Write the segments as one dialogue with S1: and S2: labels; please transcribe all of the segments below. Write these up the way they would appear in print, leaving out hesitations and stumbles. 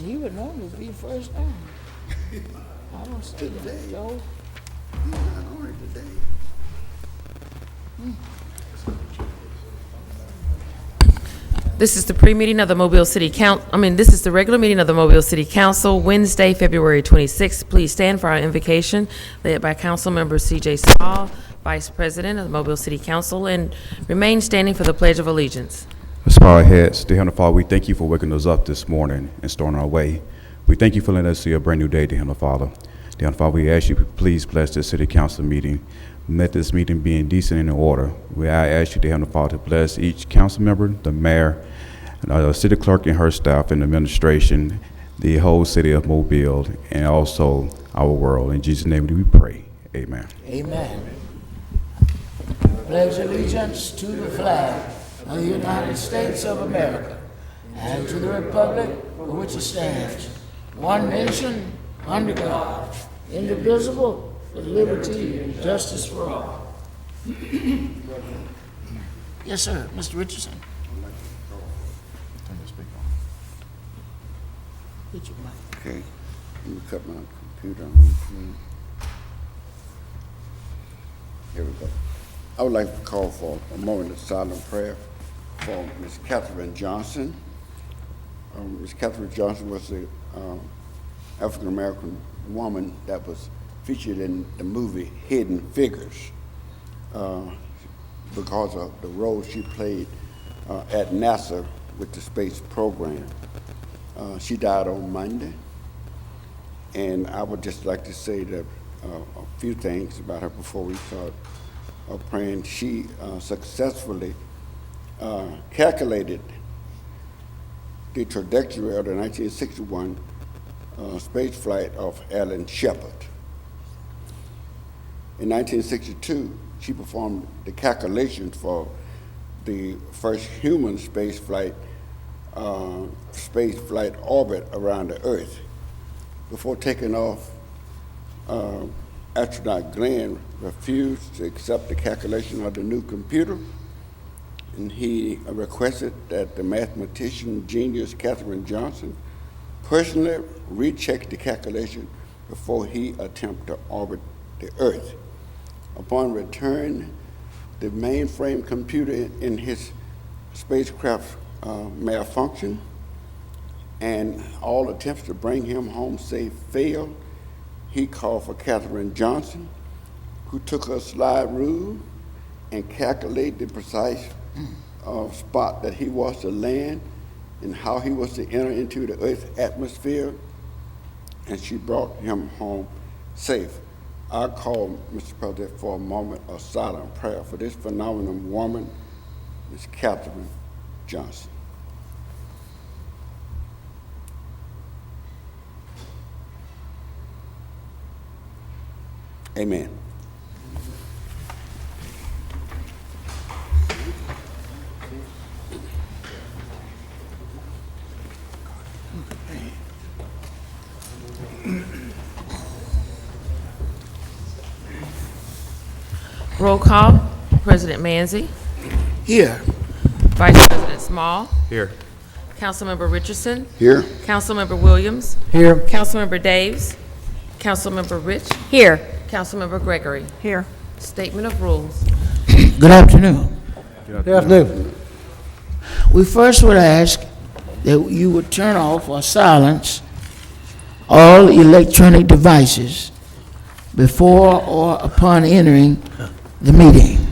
S1: he would normally be first down. I don't see him, Joe.
S2: He's not on it today.
S3: This is the pre-meeting of the Mobile City this is the regular meeting of the Mobile City Council, Wednesday, February 26th. Please stand for our invocation, led by Councilmember C.J. Small, Vice President of the Mobile City Council, and remain standing for the Pledge of Allegiance.
S4: Let's bow our heads. Dear Heavenly Father, we thank you for waking us up this morning and starting our way. We thank you for letting us see a brand new day, dear Heavenly Father. Dear Heavenly Father, we ask you to please bless this City Council meeting. Let this meeting be in decent and in order. I ask you, dear Heavenly Father, to bless each council member, the mayor, the city clerk and her staff and administration, the whole city of Mobile, and also our world. In Jesus' name we pray. Amen.
S1: Amen. Pledge allegiance to the flag of the United States of America and to the republic for which it stands, one nation, under God, indivisible, with liberty and justice for all. Yes, sir. Mr. Richardson.
S4: Turn the speaker on.
S1: Get your mic.
S2: Okay, let me cut my computer on. Here we go. I would like to call for a moment of silent prayer for Ms. Catherine Johnson. Ms. Catherine Johnson was the African-American woman that was featured in the movie Hidden Figures because of the role she played at NASA with the space program. She died on Monday, and I would just like to say that a few things about her before we start praying. She successfully calculated the trajectory of the 1961 space flight of Alan Shepard. In 1962, she performed the calculations for the first human space flight orbit around the Earth. Before taking off, astronaut Glenn refused to accept the calculation of the new computer, and he requested that the mathematician genius Catherine Johnson personally recheck the calculation before he attempted to orbit the Earth. Upon return, the mainframe computer in his spacecraft malfunctioned, and all attempts to bring him home safe failed. He called for Catherine Johnson, who took a slide rule and calculated the precise spot that he was to land and how he was to enter into the Earth's atmosphere, and she brought him home safe. I call, Mr. President, for a moment of silent prayer for this phenomenal woman, Ms. Catherine Johnson. Amen.
S3: Roll call. President Manzi,
S1: Here.
S3: Vice President Small,
S4: Here.
S3: Councilmember Richardson,
S2: Here.
S3: Councilmember Williams,
S1: Here.
S3: Councilmember Daves, Councilmember Rich,
S5: Here.
S3: Councilmember Gregory.
S5: Here.
S3: Statement of rules.
S1: Good afternoon.
S4: Good afternoon.
S1: We first would ask that you would turn off or silence all electronic devices before or upon entering the meeting.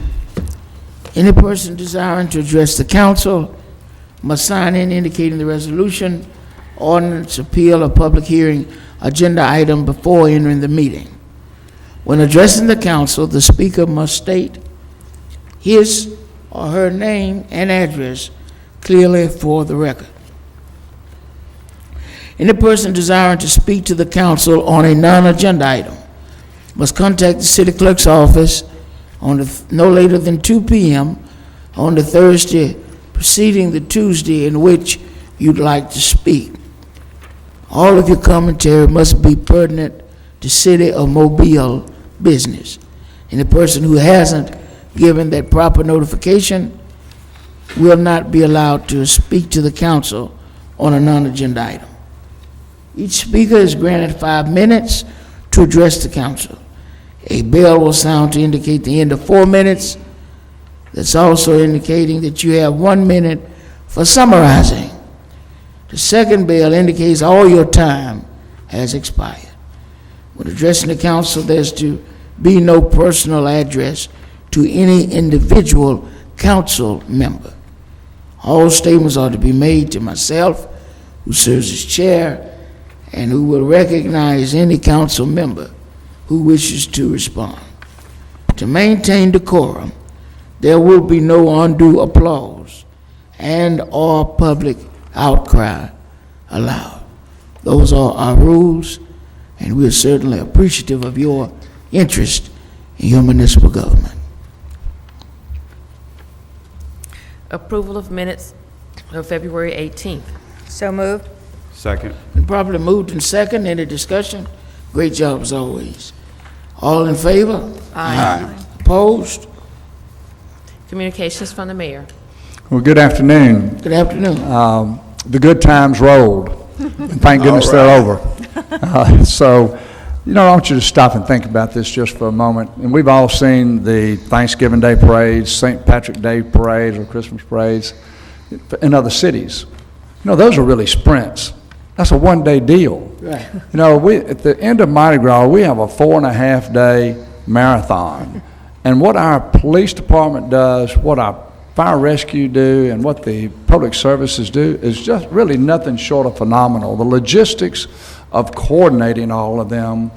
S1: Any person desiring to address the council must sign in indicating the resolution, ordinance, appeal, or public hearing agenda item before entering the meeting. When addressing the council, the speaker must state his or her name and address clearly for the record. Any person desiring to speak to the council on a non-agenda item must contact the city clerk's office on no later than 2 p.m. on the Thursday preceding the Tuesday in which you'd like to speak. All of your commentary must be pertinent to city or Mobile business. And the person who hasn't given that proper notification will not be allowed to speak to the council on a non-agenda item. Each speaker is granted 5 minutes to address the council. A bell will sound to indicate the end of 4 minutes. That's also indicating that you have 1 minute for summarizing. The second bell indicates all your time has expired. When addressing the council, there's to be no personal address to any individual council member. All statements are to be made to myself, who serves as chair, and who will recognize any council member who wishes to respond. To maintain decorum, there will be no undue applause and/or public outcry allowed. Those are our rules, and we are certainly appreciative of your interest in your municipal government.
S3: Approval of minutes of February 18th.
S5: So moved.
S4: Second.
S1: Been properly moved and second. Any discussion? Great job as always. All in favor?
S5: Aye.
S1: Opposed?
S3: Communications from the mayor.
S6: Well, good afternoon.
S1: Good afternoon.
S6: The good times rolled, and thank goodness they're over. So, I want you to stop and think about this just for a moment. And we've all seen the Thanksgiving Day parades, St. Patrick Day parades, or Christmas parades in other cities. Those are really sprints. That's a one-day deal.
S1: Right.
S6: At the end of Mardi Gras, we have a 4.5-day marathon. And what our police department does, what our fire rescue do, and what the public services do is just really nothing short of phenomenal. The logistics of coordinating all of them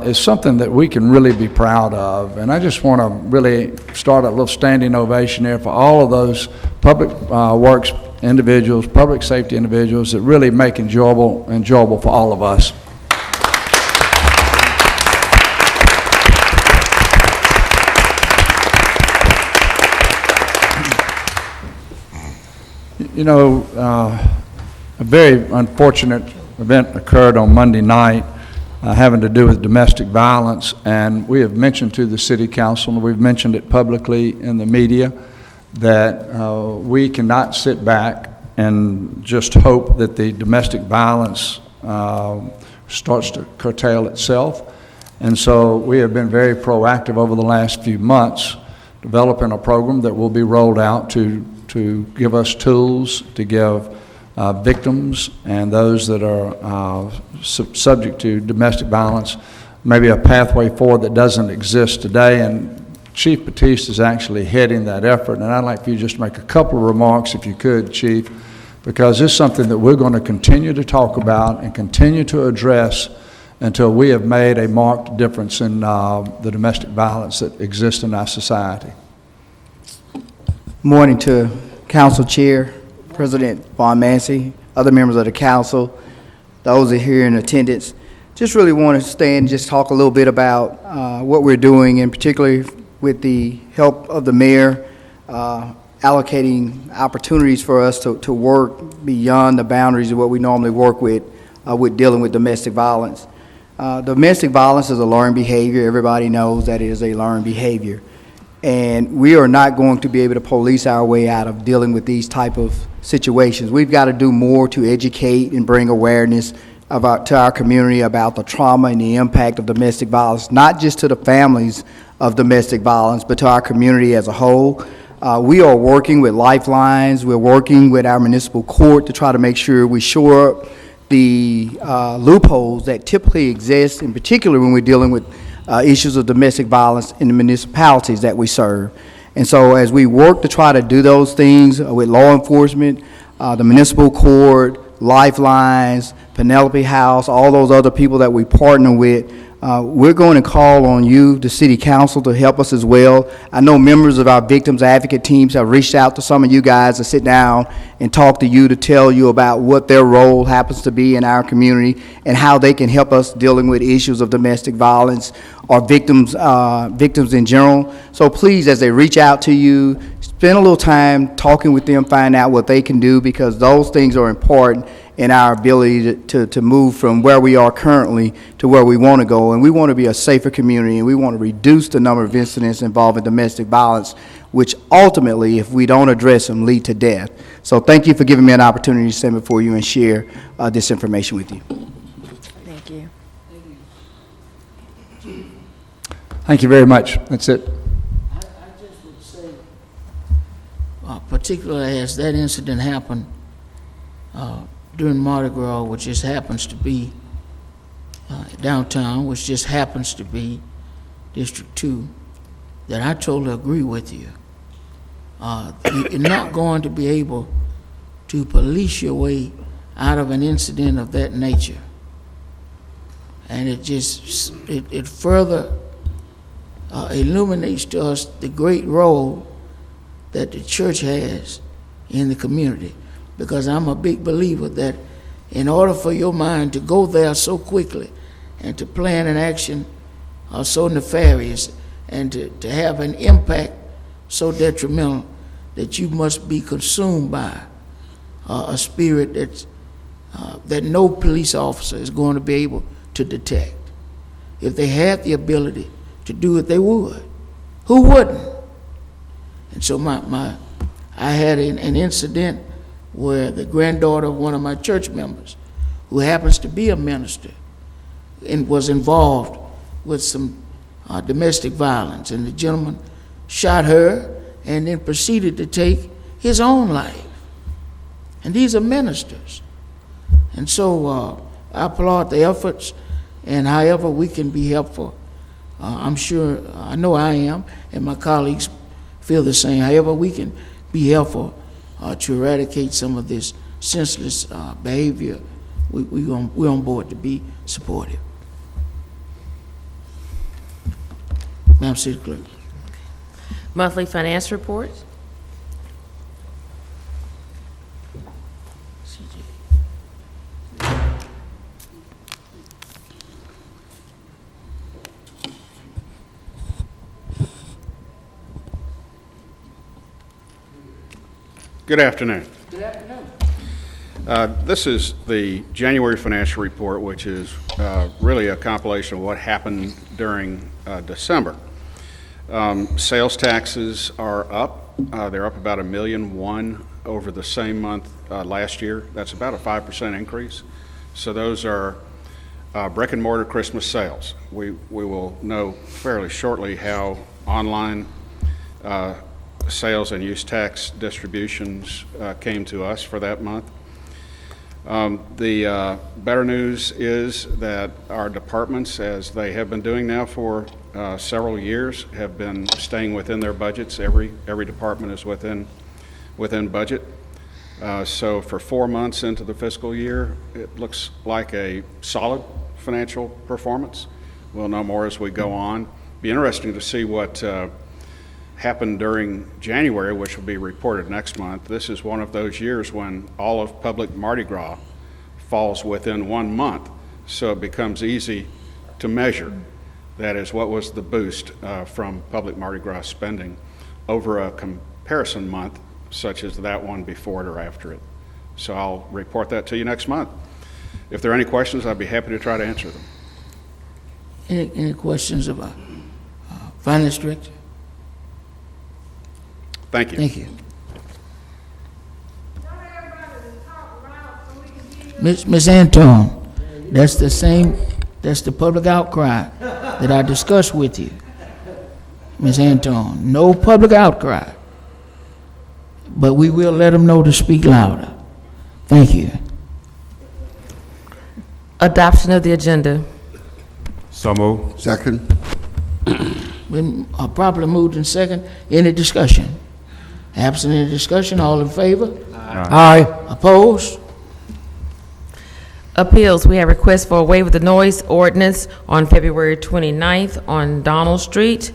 S6: is something that we can really be proud of. And I just want to really start a little standing ovation there for all of those public works individuals, public safety individuals that really make enjoyable for all of us. A very unfortunate event occurred on Monday night having to do with domestic violence, and we have mentioned to the city council, and we've mentioned it publicly in the media, that we cannot sit back and just hope that the domestic violence starts to curtail itself. And so we have been very proactive over the last few months, developing a program that will be rolled out to give us tools to give victims and those that are subject to domestic violence maybe a pathway forward that doesn't exist today. And Chief Batiste is actually heading that effort. And I'd like for you just to make a couple of remarks, if you could, Chief, because it's something that we're going to continue to talk about and continue to address until we have made a marked difference in the domestic violence that exists in our society.
S7: Morning to Council Chair, President Von Massey, other members of the council, those that are here in attendance. Just really want to stand and just talk a little bit about what we're doing, and particularly with the help of the mayor, allocating opportunities for us to work beyond the boundaries of what we normally work with dealing with domestic violence. Domestic violence is a learned behavior. Everybody knows that it is a learned behavior. And we are not going to be able to police our way out of dealing with these type of situations. We've got to do more to educate and bring awareness to our community about the trauma and the impact of domestic violence, not just to the families of domestic violence, but to our community as a whole. We are working with lifelines. We're working with our municipal court to try to make sure we shore up the loopholes that typically exist, in particular when we're dealing with issues of domestic violence in the municipalities that we serve. And so as we work to try to do those things with law enforcement, the municipal court, Lifelines, Penelope House, all those other people that we partner with, we're going to call on you, the city council, to help us as well. I know members of our victims advocate teams have reached out to some of you guys to sit down and talk to you, to tell you about what their role happens to be in our community and how they can help us dealing with issues of domestic violence or victims in general. So please, as they reach out to you, spend a little time talking with them, find out what they can do, because those things are important in our ability to move from where we are currently to where we want to go. And we want to be a safer community, and we want to reduce the number of incidents involving domestic violence which ultimately, if we don't address them, lead to death. So thank you for giving me an opportunity to stand before you and share this information with you.
S5: Thank you.
S6: Thank you very much. That's it.
S1: I just would say, particularly as that incident happened during Mardi Gras, which just happens to be downtown, which just happens to be District 2, that I totally agree with you. You're not going to be able to police your way out of an incident of that nature. And it further illuminates to us the great role that the church has in the community. Because I'm a big believer that in order for your mind to go there so quickly and to plan an action so nefarious and to have an impact so detrimental, that you must be consumed by a spirit that no police officer is going to be able to detect. If they had the ability to do it, they would. Who wouldn't? And so I had an incident where the granddaughter of one of my church members, who happens to be a minister, and was involved with some domestic violence, and the gentleman shot her and then proceeded to take his own life. And these are ministers. And so I applaud the efforts, and however we can be helpful, I'm sure, I know I am, and my colleagues feel the same. However we can be helpful to eradicate some of this senseless behavior, we're on board to be supportive. Madam City Clerk.
S3: Monthly finance reports.
S8: Good afternoon. This is the January financial report, which is really a compilation of what happened during December. Sales taxes are up. They're up about $1.1 million over the same month last year. That's about a 5% increase. So those are brick and mortar Christmas sales. We will know fairly shortly how online sales and use tax distributions came to us for that month. The better news is that our departments, as they have been doing now for several years, have been staying within their budgets. Every department is within budget. So for 4 months into the fiscal year, it looks like a solid financial performance. We'll know more as we go on. Be interesting to see what happened during January, which will be reported next month. This is one of those years when all of public Mardi Gras falls within 1 month, so it becomes easy to measure. That is, what was the boost from public Mardi Gras spending over a comparison month, such as that one before it or after it. So I'll report that to you next month. If there are any questions, I'd be happy to try to answer them.
S1: Any questions about Finance Director?
S8: Thank you.
S1: Thank you. Ms. Anton, that's the public outcry that I discussed with you. Ms. Anton, no public outcry, but we will let them know to speak louder. Thank you.
S3: Adoption of the agenda.
S4: So moved.
S2: Second.
S1: Been properly moved in second. Any discussion? Absent any discussion, all in favor?
S6: Aye.
S1: Opposed?
S3: Appeals, we have requests for a waiver of the noise ordinance on February 29th on Donald Street,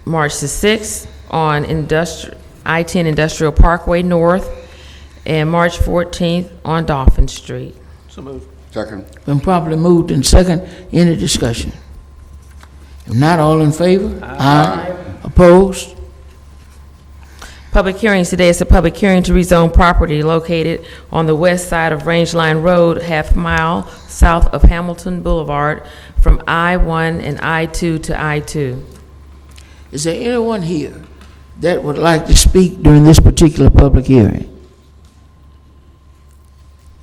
S3: March the 6th on I-10 Industrial Parkway North, and March 14th on Dolphin Street.
S2: Second.
S1: Been properly moved in second. Any discussion? If not, all in favor? Aye. Opposed?
S3: Public hearings today is a public hearing to rezone property located on the west side of Range Line Road, half-mile south of Hamilton Boulevard, from I-1 and I-2 to I-2.
S1: Is there anyone here that would like to speak during this particular public hearing?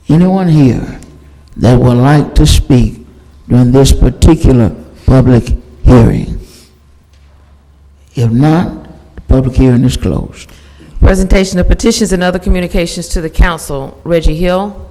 S1: Anyone here that would like to speak during this particular public hearing? If not, the public hearing is closed.
S3: Presentation of petitions and other communications to the council. Reggie Hill.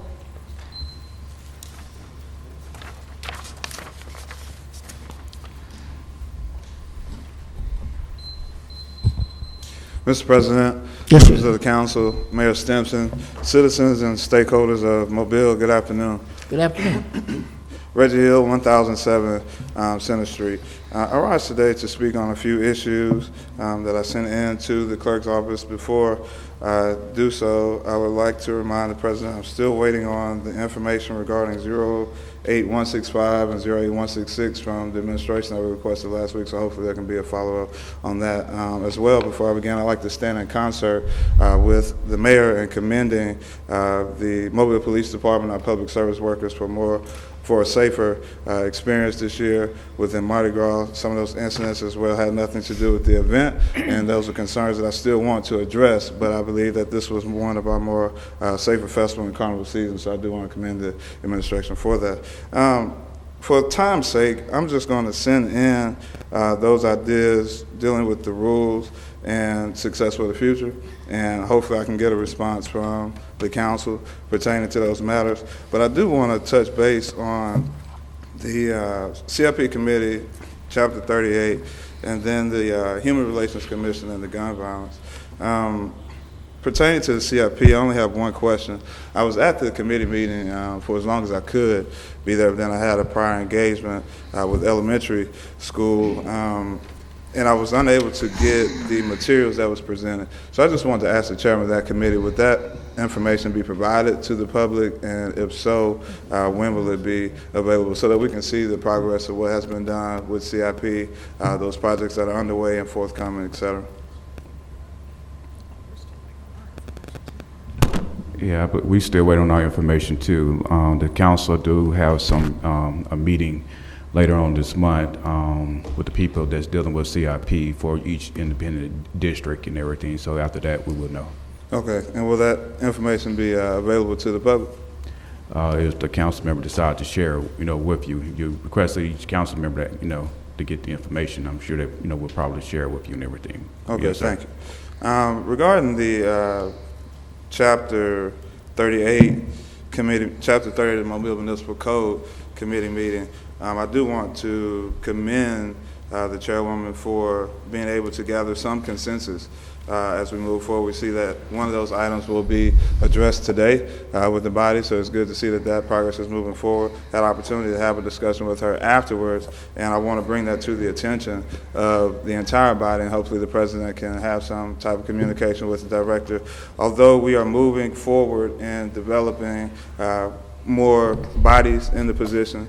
S5: Mr. President,
S1: Yes, sir.
S5: members of the council, Mayor Stimson, citizens and stakeholders of Mobile, good afternoon.
S1: Good afternoon.
S5: Reggie Hill, 1007 Center Street. I rise today to speak on a few issues that I sent in to the clerk's office. Before I do so, I would like to remind the President I'm still waiting on the information regarding 08165 and 08166 from the administration that we requested last week, so hopefully there can be a follow-up on that as well. Before I begin, I'd like to stand in concert with the mayor in commending the Mobile Police Department, our public service workers, for a safer experience this year within Mardi Gras. Some of those incidents as well had nothing to do with the event, and those are concerns that I still want to address, but I believe that this was one of our more safer festival and carnival seasons, so I do want to commend the administration for that. For time's sake, I'm just going to send in those ideas dealing with the rules and success for the future, and hopefully I can get a response from the council pertaining to those matters. But I do want to touch base on the CIP committee, chapter 38, and then the Human Relations Commission and the gun violence. Pertaining to the CIP, I only have one question. I was at the committee meeting for as long as I could be there, but then I had a prior engagement with elementary school, and I was unable to get the materials that was presented. So I just wanted to ask the chairman of that committee, would that information be provided to the public, and if so, when will it be available, so that we can see the progress of what has been done with CIP, those projects that are underway and forthcoming, et cetera?
S4: Yeah, but we still wait on our information too. The council do have a meeting later on this month with the people that's dealing with CIP for each independent district and everything. So after that, we will know.
S5: Okay, and will that information be available to the public?
S4: If the council member decide to share, with you, you request each council member that, to get the information. I'm sure that, we'll probably share it with you and everything.
S5: Okay,
S4: Yes, sir.
S5: thank you. Regarding the Chapter 38 committee, Chapter 30 of the Mobile Municipal Code committee meeting, I do want to commend the chairwoman for being able to gather some consensus as we move forward. We see that one of those items will be addressed today with the body, so it's good to see that progress is moving forward. Had an opportunity to have a discussion with her afterwards, and I want to bring that to the attention of the entire body, and hopefully the president can have some type of communication with the director. Although we are moving forward in developing more bodies in the position,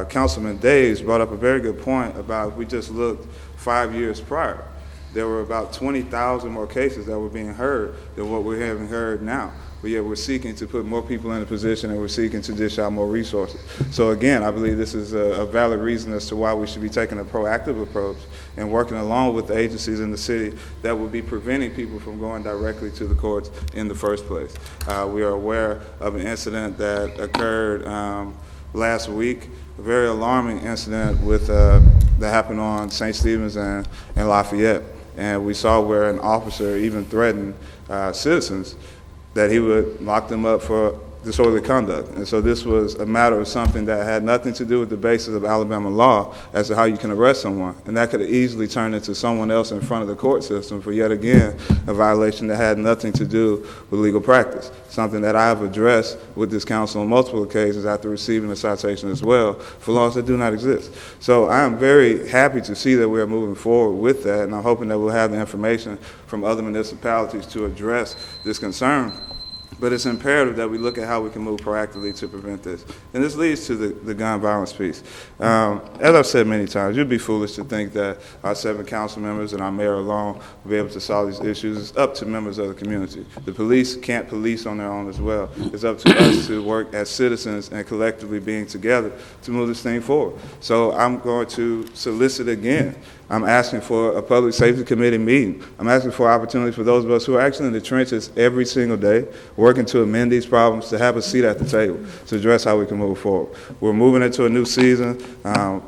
S5: Councilman Days brought up a very good point about, if we just looked 5 years prior, there were about 20,000 more cases that were being heard than what we're having heard now. But yet we're seeking to put more people in a position, and we're seeking to dish out more resources. So again, I believe this is a valid reason as to why we should be taking a proactive approach and working along with the agencies in the city that would be preventing people from going directly to the courts in the first place. We are aware of an incident that occurred last week, a very alarming incident that happened on St. Stephen's and Lafayette. And we saw where an officer even threatened citizens that he would lock them up for disorderly conduct. And so this was a matter of something that had nothing to do with the basis of Alabama law as to how you can arrest someone. And that could have easily turned into someone else in front of the court system for yet again a violation that had nothing to do with legal practice. Something that I have addressed with this council on multiple occasions after receiving a citation as well for laws that do not exist. So I am very happy to see that we are moving forward with that, and I'm hoping that we'll have the information from other municipalities to address this concern. But it's imperative that we look at how we can move proactively to prevent this. And this leads to the gun violence piece. As I've said many times, you'd be foolish to think that our 7 council members and our mayor alone will be able to solve these issues. It's up to members of the community. The police can't police on their own as well. It's up to us to work as citizens and collectively being together to move this thing forward. So I'm going to solicit again. I'm asking for a public safety committee meeting. I'm asking for opportunities for those of us who are actually in the trenches every single day, working to amend these problems, to have a seat at the table, to address how we can move forward. We're moving into a new season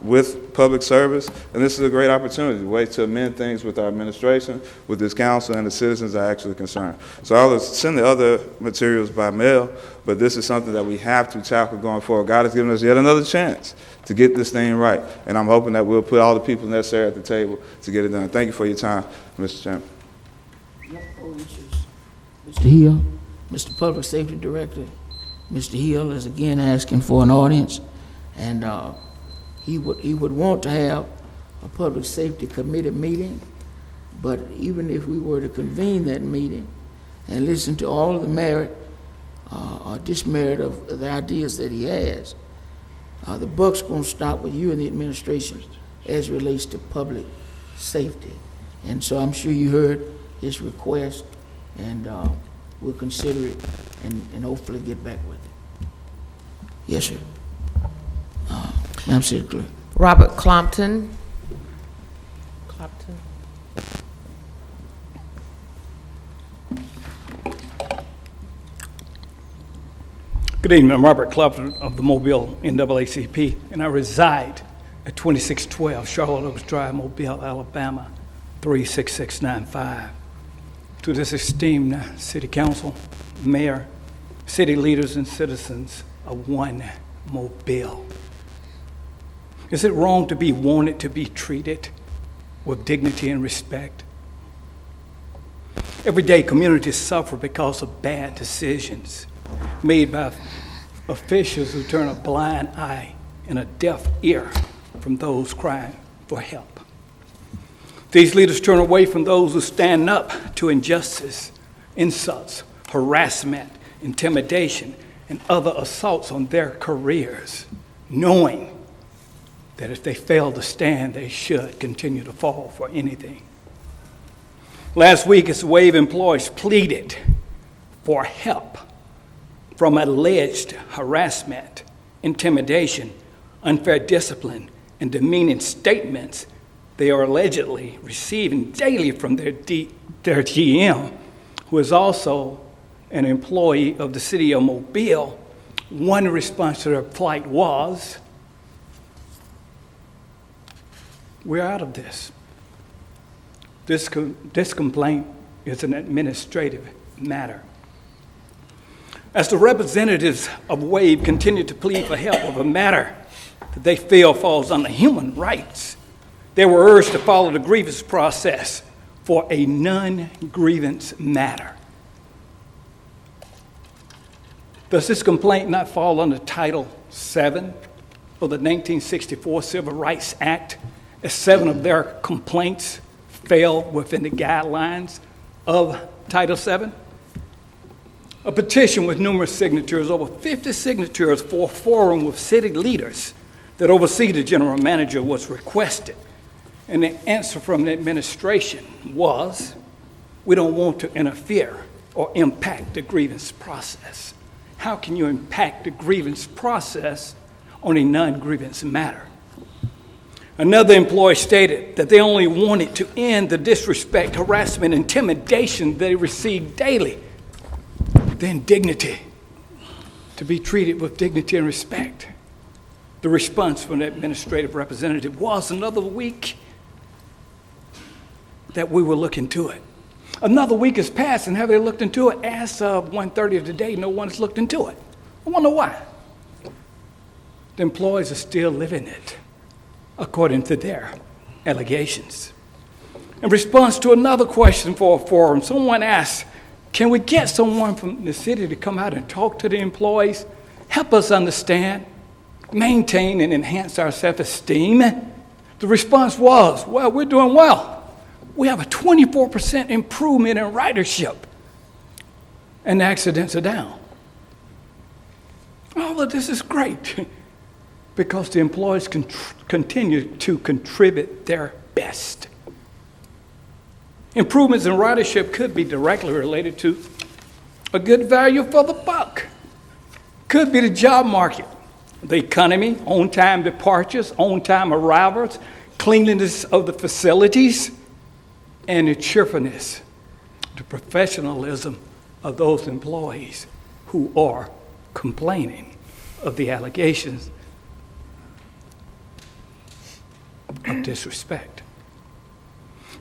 S5: with public service, and this is a great opportunity, a way to amend things with our administration, with this council, and the citizens that are actually concerned. So I'll send the other materials by mail, but this is something that we have to tackle going forward. God has given us yet another chance to get this thing right, and I'm hoping that we'll put all the people necessary at the table to get it done. Thank you for your time, Mr. Chairman.
S1: Mr. Hill, Mr. Public Safety Director, Mr. Hill is again asking for an audience, and he would want to have a Public Safety Committee meeting, but even if we were to convene that meeting and listen to all of the merit or dismerit of the ideas that he has, the buck's going to stop with you and the administration as it relates to public safety. And so I'm sure you heard his request, and we'll consider it and hopefully get back with it. Yes, sir. Madam City Clerk.
S3: Robert Clompton.
S9: Good evening. I'm Robert Clompton of the Mobile NAACP, and I reside at 2612 Charlotte Oaks Drive, Mobile, Alabama, 36695. To this esteemed City Council, Mayor, city leaders, and citizens of One Mobile. Is it wrong to be wanted to be treated with dignity and respect? Every day, communities suffer because of bad decisions made by officials who turn a blind eye and a deaf ear from those crying for help. These leaders turn away from those who stand up to injustice, insults, harassment, intimidation, and other assaults on their careers, knowing that if they fail to stand, they should continue to fall for anything. Last week, as WAVE employees pleaded for help from alleged harassment, intimidation, unfair discipline, and demeaning statements they are allegedly receiving daily from their GM, who is also an employee of the city of Mobile. One response to their plight was, "We're out of this. This complaint is an administrative matter." As the representatives of WAVE continue to plead for help of a matter that they feel falls under human rights, they were urged to follow the grievance process for a non-grievance matter. Does this complaint not fall under Title VII of the 1964 Civil Rights Act, as 7 of their complaints fell within the guidelines of Title VII? A petition with numerous signatures, over 50 signatures for a forum with city leaders that oversee the general manager, was requested. And the answer from the administration was, "We don't want to interfere or impact the grievance process." How can you impact the grievance process on a non-grievance matter? Another employee stated that they only wanted to end the disrespect, harassment, intimidation they received daily. Then dignity, to be treated with dignity and respect. The response from the administrative representative was, "Another week that we will look into it." Another week has passed, and have they looked into it? As of 1:30 of today, no one has looked into it. I wonder why. The employees are still living it, according to their allegations. In response to another question for a forum, someone asked, "Can we get someone from the city to come out and talk to the employees, help us understand, maintain and enhance our self-esteem?" The response was, "Well, we're doing well. We have a 24% improvement in ridership. and accidents are down. All of this is great because the employees continue to contribute their best. Improvements in ridership could be directly related to a good value for the buck. Could be the job market, the economy, on-time departures, on-time arrivals, cleanliness of the facilities, and the cheerfulness, the professionalism of those employees who are complaining of the allegations of disrespect.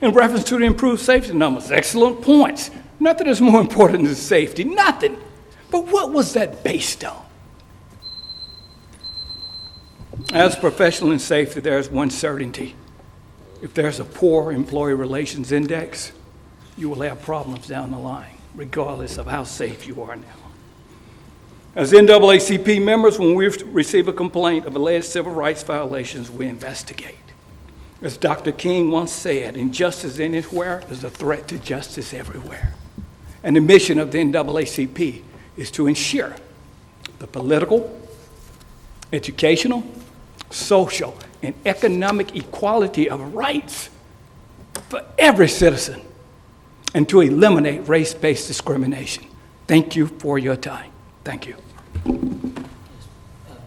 S9: In reference to the improved safety numbers, excellent points. Nothing is more important than safety, nothing. But what was that based on? As professional in safety, there's one certainty. If there's a poor employee relations index, you will have problems down the line, regardless of how safe you are now. As NAACP members, when we receive a complaint of alleged civil rights violations, we investigate. As Dr. King once said, injustice anywhere is a threat to justice everywhere. And the mission of the NAACP is to ensure the political, educational, social, and economic equality of rights for every citizen, and to eliminate race-based discrimination. Thank you for your time. Thank you.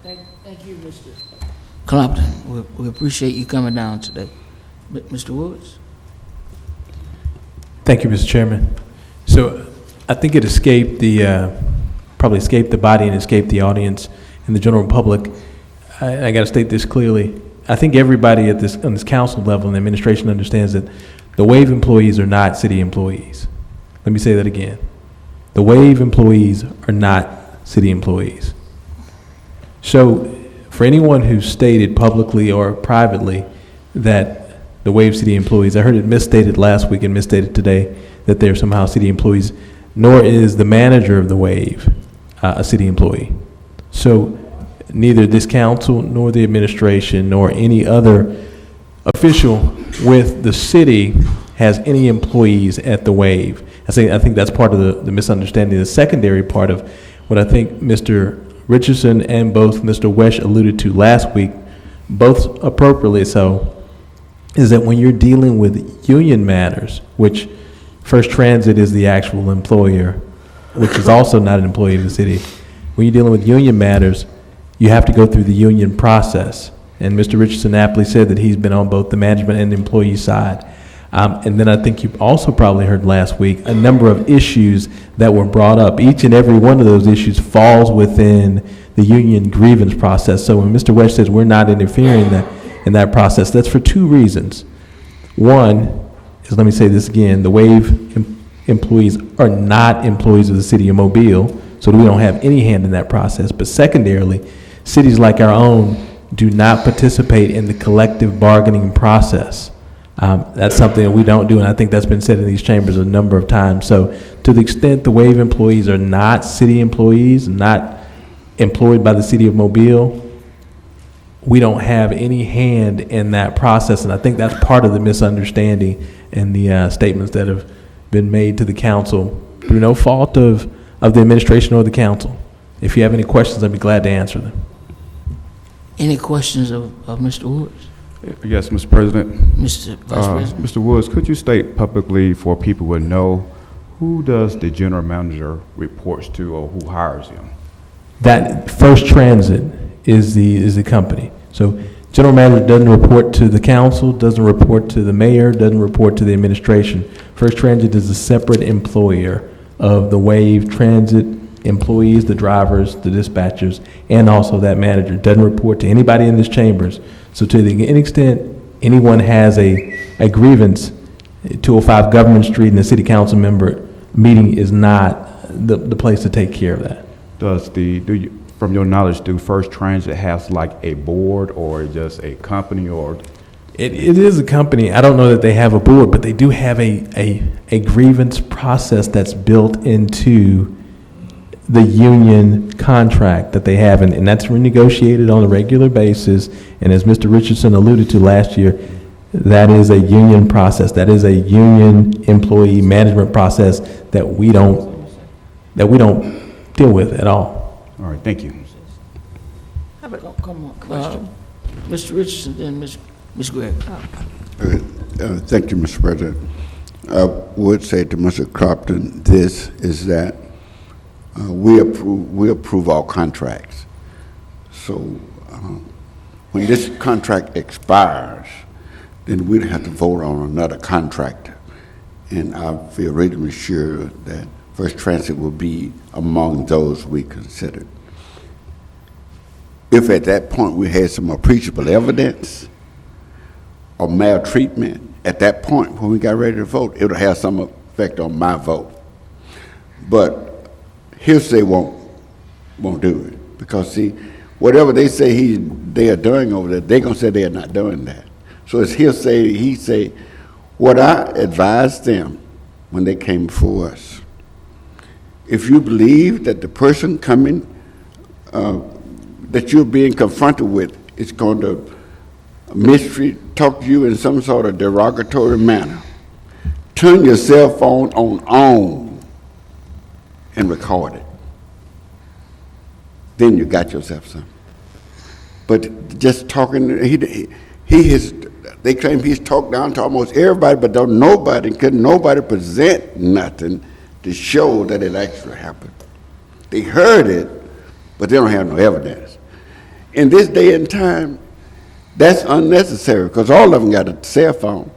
S1: Thank you, Mr. Compton. We appreciate you coming down today. Mr. Woods?
S10: Thank you, Mr. Chairman. So I think it escaped probably escaped the body and escaped the audience and the general public. I got to state this clearly. I think everybody on this council level and the administration understands that the WAVE employees are not city employees. Let me say that again. The WAVE employees are not city employees. So for anyone who stated publicly or privately that the WAVE city employees, I heard it misstated last week and misstated today that they're somehow city employees, nor is the manager of the WAVE a city employee. So neither this council nor the administration nor any other official with the city has any employees at the WAVE. I think that's part of the misunderstanding. The secondary part of what I think Mr. Richardson and both Mr. Wesh alluded to last week, both appropriately so, is that when you're dealing with union matters, which First Transit is the actual employer, which is also not an employee of the city, when you're dealing with union matters, you have to go through the union process. And Mr. Richardson aptly said that he's been on both the management and the employee side. And then I think you also probably heard last week a number of issues that were brought up. Each and every one of those issues falls within the union grievance process. So when Mr. Wesh says we're not interfering in that process, that's for two reasons. One is, let me say this again, the WAVE employees are not employees of the city of Mobile, so we don't have any hand in that process. But secondarily, cities like our own do not participate in the collective bargaining process. That's something that we don't do, and I think that's been said in these chambers a number of times. So to the extent the WAVE employees are not city employees, not employed by the city of Mobile, we don't have any hand in that process, and I think that's part of the misunderstanding and the statements that have been made to the council through no fault of the administration or the council. If you have any questions, I'd be glad to answer them.
S1: Any questions of Mr. Woods?
S4: Yes, Mr. President.
S1: Mr. Vice President?
S4: Mr. Woods, could you state publicly for people who know who does the general manager reports to or who hires him?
S10: That First Transit is the company. So general manager doesn't report to the council, doesn't report to the mayor, doesn't report to the administration. First Transit is a separate employer of the WAVE Transit employees, the drivers, the dispatchers, and also that manager. Doesn't report to anybody in this chambers. So to the extent anyone has a grievance, 205 Government Street and the city council member meeting is not the place to take care of that.
S4: From your knowledge, do First Transit has like a board or just a company or?
S10: It is a company. I don't know that they have a board, but they do have a grievance process that's built into the union contract that they have, and that's renegotiated on a regular basis. And as Mr. Richardson alluded to last year, that is a union process. That is a union employee management process that we don't that we don't deal with at all.
S4: All right, thank you.
S1: Come on, Mr. Richardson, then Ms. Gregg.
S2: Thank you, Mr. President. I would say to Mr. Crofton, this is that we approve all contracts. So when this contract expires, then we'd have to vote on another contract. And I feel reasonably sure that First Transit will be among those we considered. If at that point we had some appreciable evidence or maltreatment, at that point when we got ready to vote, it would have some effect on my vote. But hearsay won't do it, because see, whatever they say they are doing over there, they're gonna say they are not doing that. So it's hearsay. He say what I advised them when they came before us. If you believe that the person coming that you're being confronted with is going to talk to you in some sort of derogatory manner, turn your cell phone on and record it. Then you got yourself something. But just talking, they claim he's talked down to almost everybody, but couldn't nobody present nothing to show that it actually happened. They heard it, but they don't have no evidence. In this day and time, that's unnecessary, because all of them got a cell phone.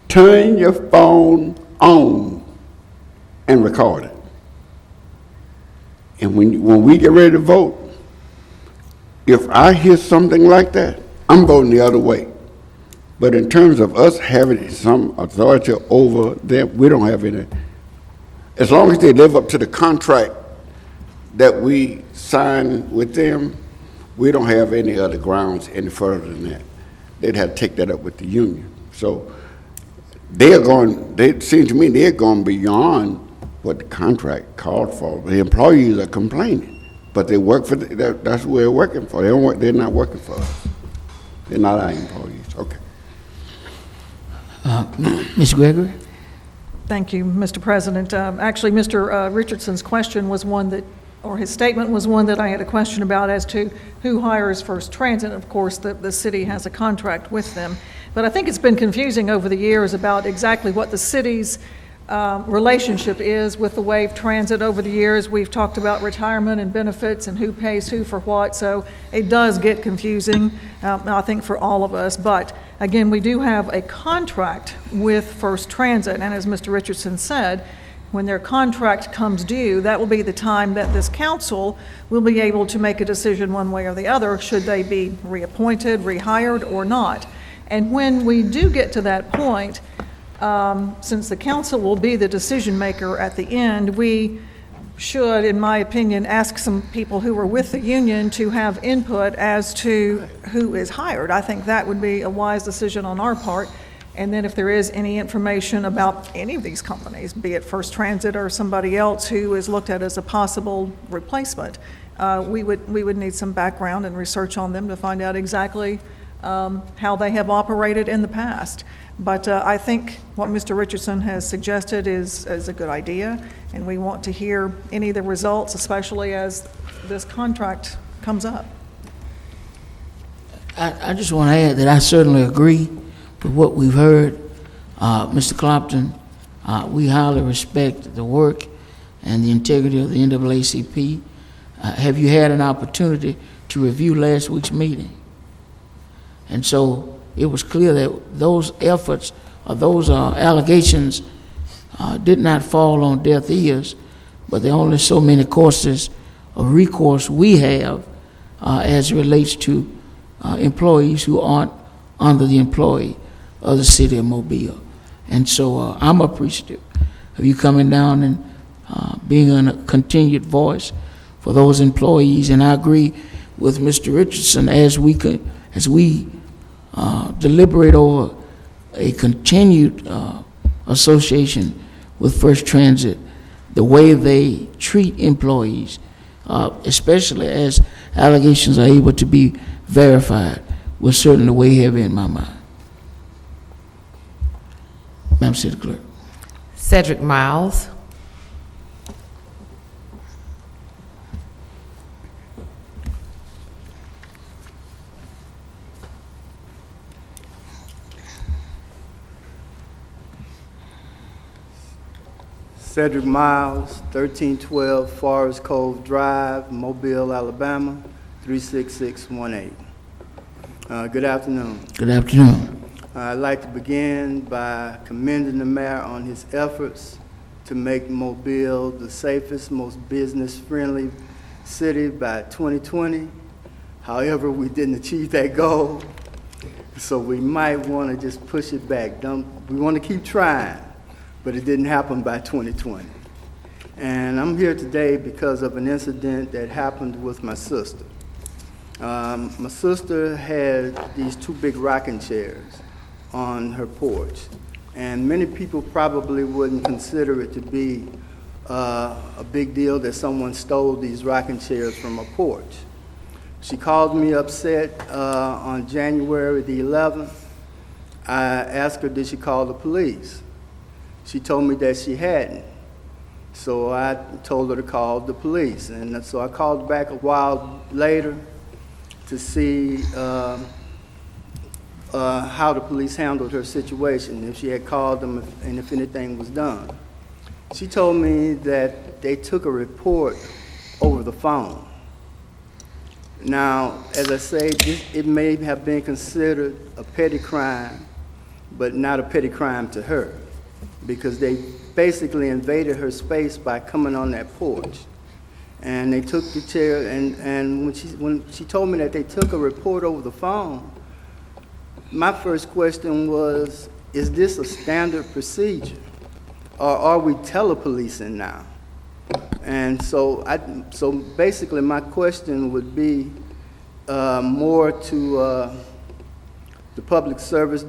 S2: Turn your phone on and record it. And when we get ready to vote, if I hear something like that, I'm voting the other way. But in terms of us having some authority over them, we don't have any. As long as they live up to the contract that we sign with them, we don't have any other grounds any further than that. They'd have to take that up with the union. So it seems to me they're going beyond what the contract called for. The employees are complaining, but they work for, that's who they're working for. They're not working for us. They're not our employees. Okay.
S1: Ms. Gregory?
S11: Thank you, Mr. President. Actually, Mr. Richardson's question was one that, or his statement was one that I had a question about as to who hires First Transit. Of course, the city has a contract with them. But I think it's been confusing over the years about exactly what the city's relationship is with the Wave Transit. Over the years, we've talked about retirement and benefits and who pays who for what, so it does get confusing, I think, for all of us. But again, we do have a contract with First Transit, and as Mr. Richardson said, when their contract comes due, that will be the time that this council will be able to make a decision one way or the other, should they be reappointed, rehired, or not. And when we do get to that point, since the council will be the decision maker at the end, we should, in my opinion, ask some people who are with the union to have input as to who is hired. I think that would be a wise decision on our part. And then if there is any information about any of these companies, be it First Transit or somebody else who is looked at as a possible replacement, we would need some background and research on them to find out exactly how they have operated in the past. But I think what Mr. Richardson has suggested is a good idea, and we want to hear any of the results, especially as this contract comes up.
S1: I just want to add that I certainly agree with what we've heard. Mr. Clopton, we highly respect the work and the integrity of the NAACP. Have you had an opportunity to review last week's meeting? And so it was clear that those efforts or those allegations did not fall on deaf ears, but there are only so many courses of recourse we have as it relates to employees who aren't under the employee of the city of Mobile. And so I'm appreciative of you coming down and being a continued voice for those employees. And I agree with Mr. Richardson as we deliberate over a continued association with First Transit, the way they treat employees, especially as allegations are able to be verified, will certainly weigh heavy in my mind. Madam City Clerk.
S3: Cedric Miles.
S7: Cedric Miles, 1312 Forest Cove Drive, Mobile, Alabama, 36618. Good afternoon.
S1: Good afternoon.
S7: I'd like to begin by commending the mayor on his efforts to make Mobile the safest, most business-friendly city by 2020. However, we didn't achieve that goal, so we might want to just push it back. We want to keep trying, but it didn't happen by 2020. And I'm here today because of an incident that happened with my sister. My sister had these two big rocking chairs on her porch, and many people probably wouldn't consider it to be a big deal that someone stole these rocking chairs from her porch. She called me upset on January the 11th. I asked her, did she call the police? She told me that she hadn't. So I told her to call the police. And so I called back a while later to see how the police handled her situation, if she had called them and if anything was done. She told me that they took a report over the phone. Now, as I say, it may have been considered a petty crime, but not a petty crime to her, because they basically invaded her space by coming on that porch. And they took the chair, and when she told me that they took a report over the phone, my first question was, is this a standard procedure? Or are we telepolicing now? And so basically my question would be more to the public service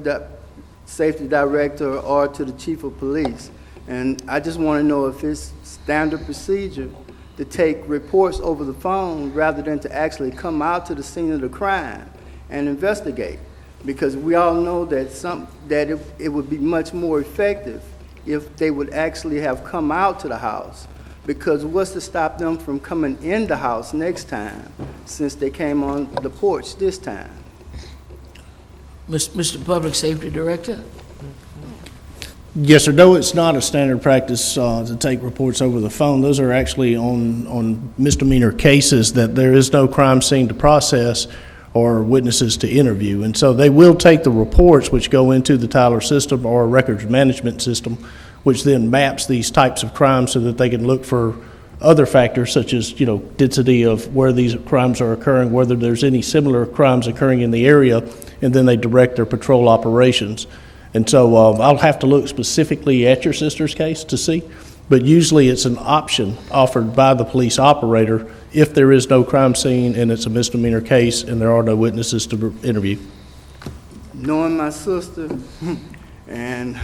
S7: safety director or to the chief of police. And I just want to know if it's standard procedure to take reports over the phone rather than to actually come out to the scene of the crime and investigate. Because we all know that it would be much more effective if they would actually have come out to the house. Because what's to stop them from coming in the house next time, since they came on the porch this time?
S1: Mr. Public Safety Director?
S12: Yes, sir. Though it's not a standard practice to take reports over the phone, those are actually on misdemeanor cases that there is no crime scene to process or witnesses to interview. And so they will take the reports which go into the Tyler system or a records management system, which then maps these types of crimes so that they can look for other factors such as, density of where these crimes are occurring, whether there's any similar crimes occurring in the area, and then they direct their patrol operations. And so I'll have to look specifically at your sister's case to see, but usually it's an option offered by the police operator if there is no crime scene and it's a misdemeanor case and there are no witnesses to interview.
S7: Knowing my sister, and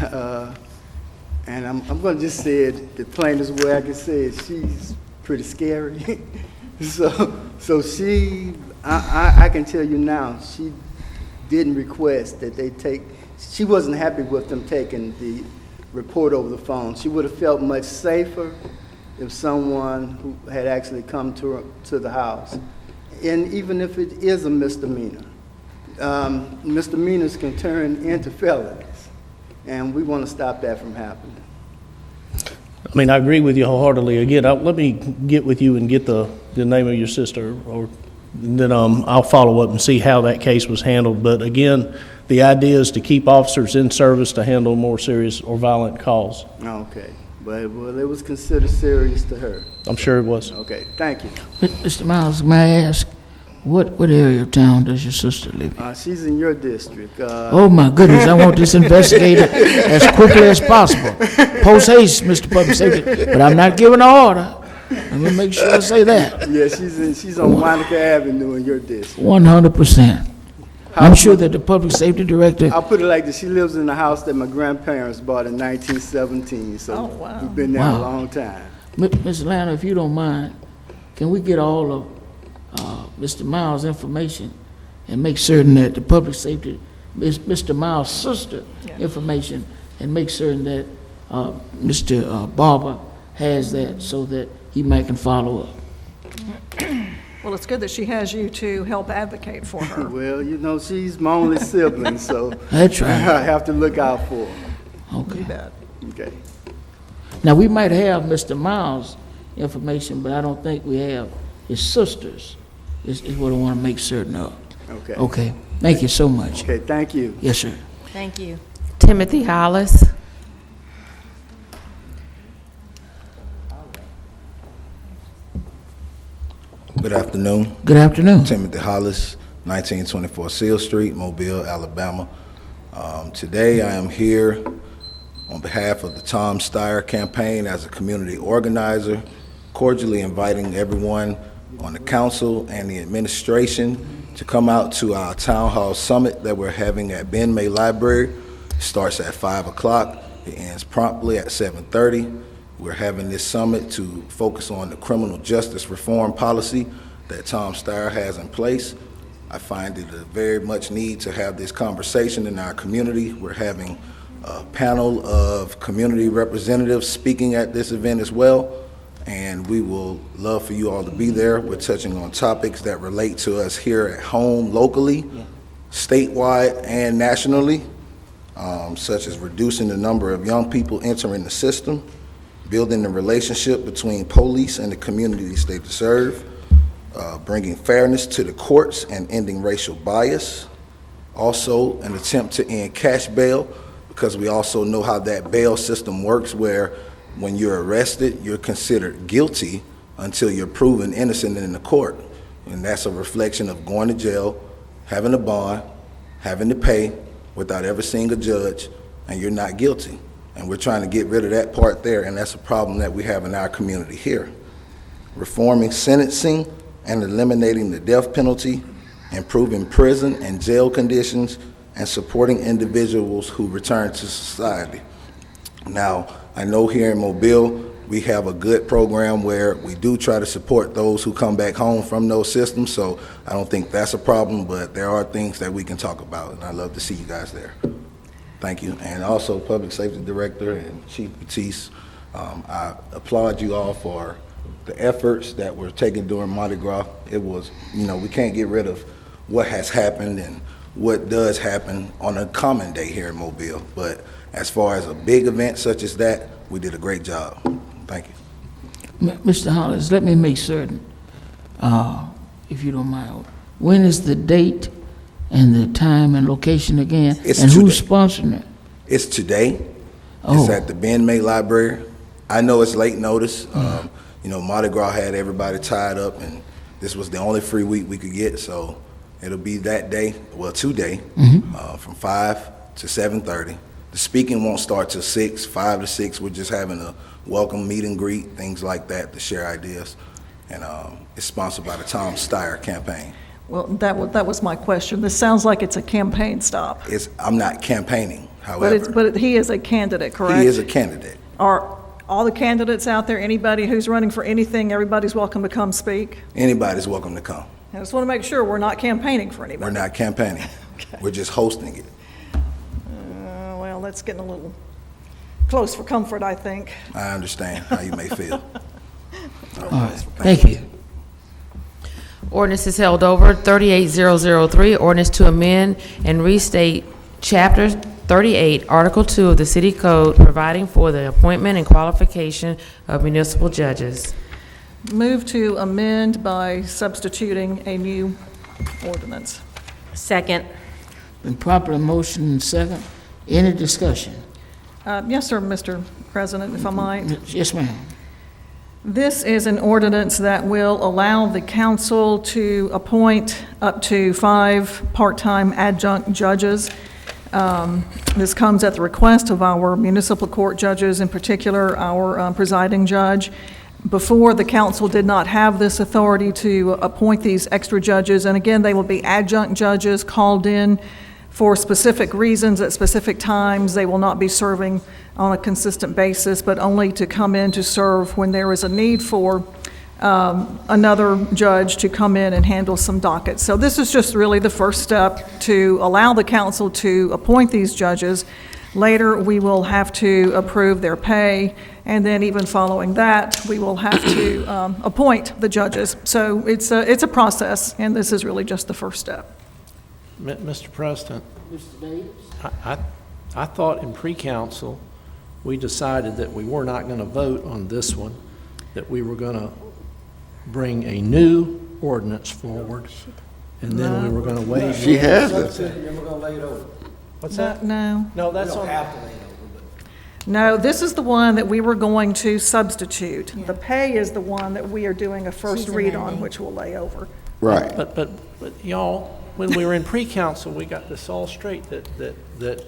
S7: I'm going to just say it the plainest way I can say it, she's pretty scary. so she, I can tell you now, she didn't request that they take, she wasn't happy with them taking the report over the phone. She would have felt much safer if someone who had actually come to the house. And even if it is a misdemeanor, misdemeanors can turn into felonies, and we want to stop that from happening.
S12: I mean, I agree with you wholeheartedly. Again, let me get with you and get the name of your sister, and then I'll follow up and see how that case was handled. But again, the idea is to keep officers in service to handle more serious or violent calls.
S7: Okay. But, well, it was considered serious to her.
S12: I'm sure it was.
S7: Okay, thank you.
S1: Mr. Miles, may I ask, what area of town does your sister live in?
S7: She's in your district.
S1: Oh, my goodness, I want this investigated as quickly as possible. Post haste, Mr. Public Safety, but I'm not giving an order. Let me make sure I say that.
S7: Yeah, she's on Monica Avenue in your district.
S1: 100%. I'm sure that the Public Safety Director,
S7: I'll put it like this, she lives in a house that my grandparents bought in 1917, so
S11: wow.
S7: we've been there
S1: Wow.
S7: a long time.
S1: Ms. Lana, if you don't mind, can we get all of Mr. Miles' information and make certain that the Public Safety, Mr. Miles' sister information, and make certain that Mr. Barber has that so that he might can follow up?
S11: Well, it's good that she has you to help advocate for her.
S7: Well, she's my only sibling, so
S1: That's right.
S7: I have to look out for her.
S1: Okay.
S11: You bet.
S7: Okay.
S1: Now, we might have Mr. Miles' information, but I don't think we have his sisters, is what I want to make certain of.
S7: Okay.
S1: Okay, thank you so much.
S7: Okay, thank you.
S1: Yes, sir.
S3: Thank you. Timothy Hollis.
S13: Good afternoon.
S1: Good afternoon.
S13: Timothy Hollis, 1924 Seal Street, Mobile, Alabama. Today I am here on behalf of the Tom Steyer campaign as a community organizer, cordially inviting everyone on the council and the administration to come out to our town hall summit that we're having at Ben May Library. It starts at 5 o'clock. It ends promptly at 7:30. We're having this summit to focus on the criminal justice reform policy that Tom Steyer has in place. I find it a very much need to have this conversation in our community. We're having a panel of community representatives speaking at this event as well, and we will love for you all to be there. We're touching on topics that relate to us here at home, locally, statewide, and nationally, such as reducing the number of young people entering the system, building the relationship between police and the communities they serve, bringing fairness to the courts and ending racial bias. Also, an attempt to end cash bail, because we also know how that bail system works, where when you're arrested, you're considered guilty until you're proven innocent in the court. And that's a reflection of going to jail, having a bond, having to pay without ever seeing a judge, and you're not guilty. And we're trying to get rid of that part there, and that's a problem that we have in our community here. Reforming sentencing and eliminating the death penalty, improving prison and jail conditions, and supporting individuals who return to society. Now, I know here in Mobile, we have a good program where we do try to support those who come back home from those systems, so I don't think that's a problem, but there are things that we can talk about, and I'd love to see you guys there. Thank you. And also, Public Safety Director and Chief Batiste, I applaud you all for the efforts that were taken during Mardi Gras. It was, we can't get rid of what has happened and what does happen on a common day here in Mobile. But as far as a big event such as that, we did a great job. Thank you.
S1: Mr. Hollis, let me make certain, if you don't mind. When is the date and the time and location again?
S13: It's
S1: and who's
S13: today.
S1: sponsoring it?
S13: It's today.
S1: Oh.
S13: It's at the Ben May Library. I know it's late notice. Mardi Gras had everybody tied up, and this was the only free week we could get, so it'll be that day, well, today, from 5 to 7:30. The speaking won't start till 6, 5 to 6. We're just having a welcome meet and greet, things like that, to share ideas. And it's sponsored by the Tom Steyer campaign.
S11: Well, that was my question. This sounds like it's a campaign stop.
S13: I'm not campaigning, however.
S11: But he is a candidate, correct?
S13: He is a candidate.
S11: Are all the candidates out there, anybody who's running for anything, everybody's welcome to come speak?
S13: Anybody's welcome to come.
S11: I just want to make sure we're not campaigning for anybody.
S13: We're not campaigning.
S11: Okay.
S13: We're just hosting it.
S11: Well, that's getting a little close for comfort, I think.
S13: I understand how you may feel.
S1: All right, thank you.
S3: Ordinance is held over. 38003, ordinance to amend and restate Chapter 38, Article 2 of the City Code, providing for the appointment and qualification of municipal judges.
S11: Move to amend by substituting a new ordinance.
S3: Second.
S1: Been properly motioned and second. Any discussion?
S11: Yes, sir, Mr. President, if I might.
S1: Yes, ma'am.
S11: This is an ordinance that will allow the council to appoint up to 5 part-time adjunct judges. This comes at the request of our municipal court judges, in particular our presiding judge. Before, the council did not have this authority to appoint these extra judges, and again, they will be adjunct judges called in for specific reasons at specific times. They will not be serving on a consistent basis, but only to come in to serve when there is a need for another judge to come in and handle some dockets. So this is just really the first step to allow the council to appoint these judges. Later, we will have to approve their pay, and then even following that, we will have to appoint the judges. So it's a process, and this is really just the first step.
S14: Mr. President,
S1: Mr. Davis?
S14: I thought in pre-council we decided that we were not going to vote on this one, that we were going to bring a new ordinance forward, and then we were going to waive.
S2: She has it.
S14: Then we're going to lay it over. What's that?
S11: No.
S14: No, that's on.
S11: No, this is the one that we were going to substitute. The pay is the one that we are doing a first read on, which we'll lay over.
S2: Right.
S14: But y'all, when we were in pre-council, we got this all straight, that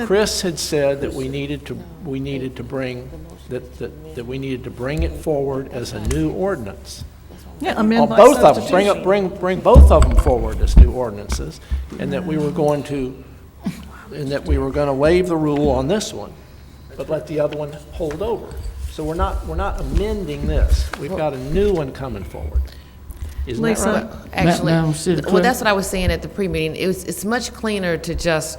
S14: Chris had said that we needed to bring, that we needed to bring it forward as a new ordinance.
S11: Yeah, amend by
S14: Both of them,
S11: substitution.
S14: bring both of them forward as new ordinances, and that we were going to waive the rule on this one, but let the other one hold over. So we're not amending this. We've got a new one coming forward. Isn't that
S11: Lisa?
S14: right?
S3: Actually,
S1: Madam City Clerk?
S3: well, that's what I was saying at the pre-meeting. It's much cleaner to just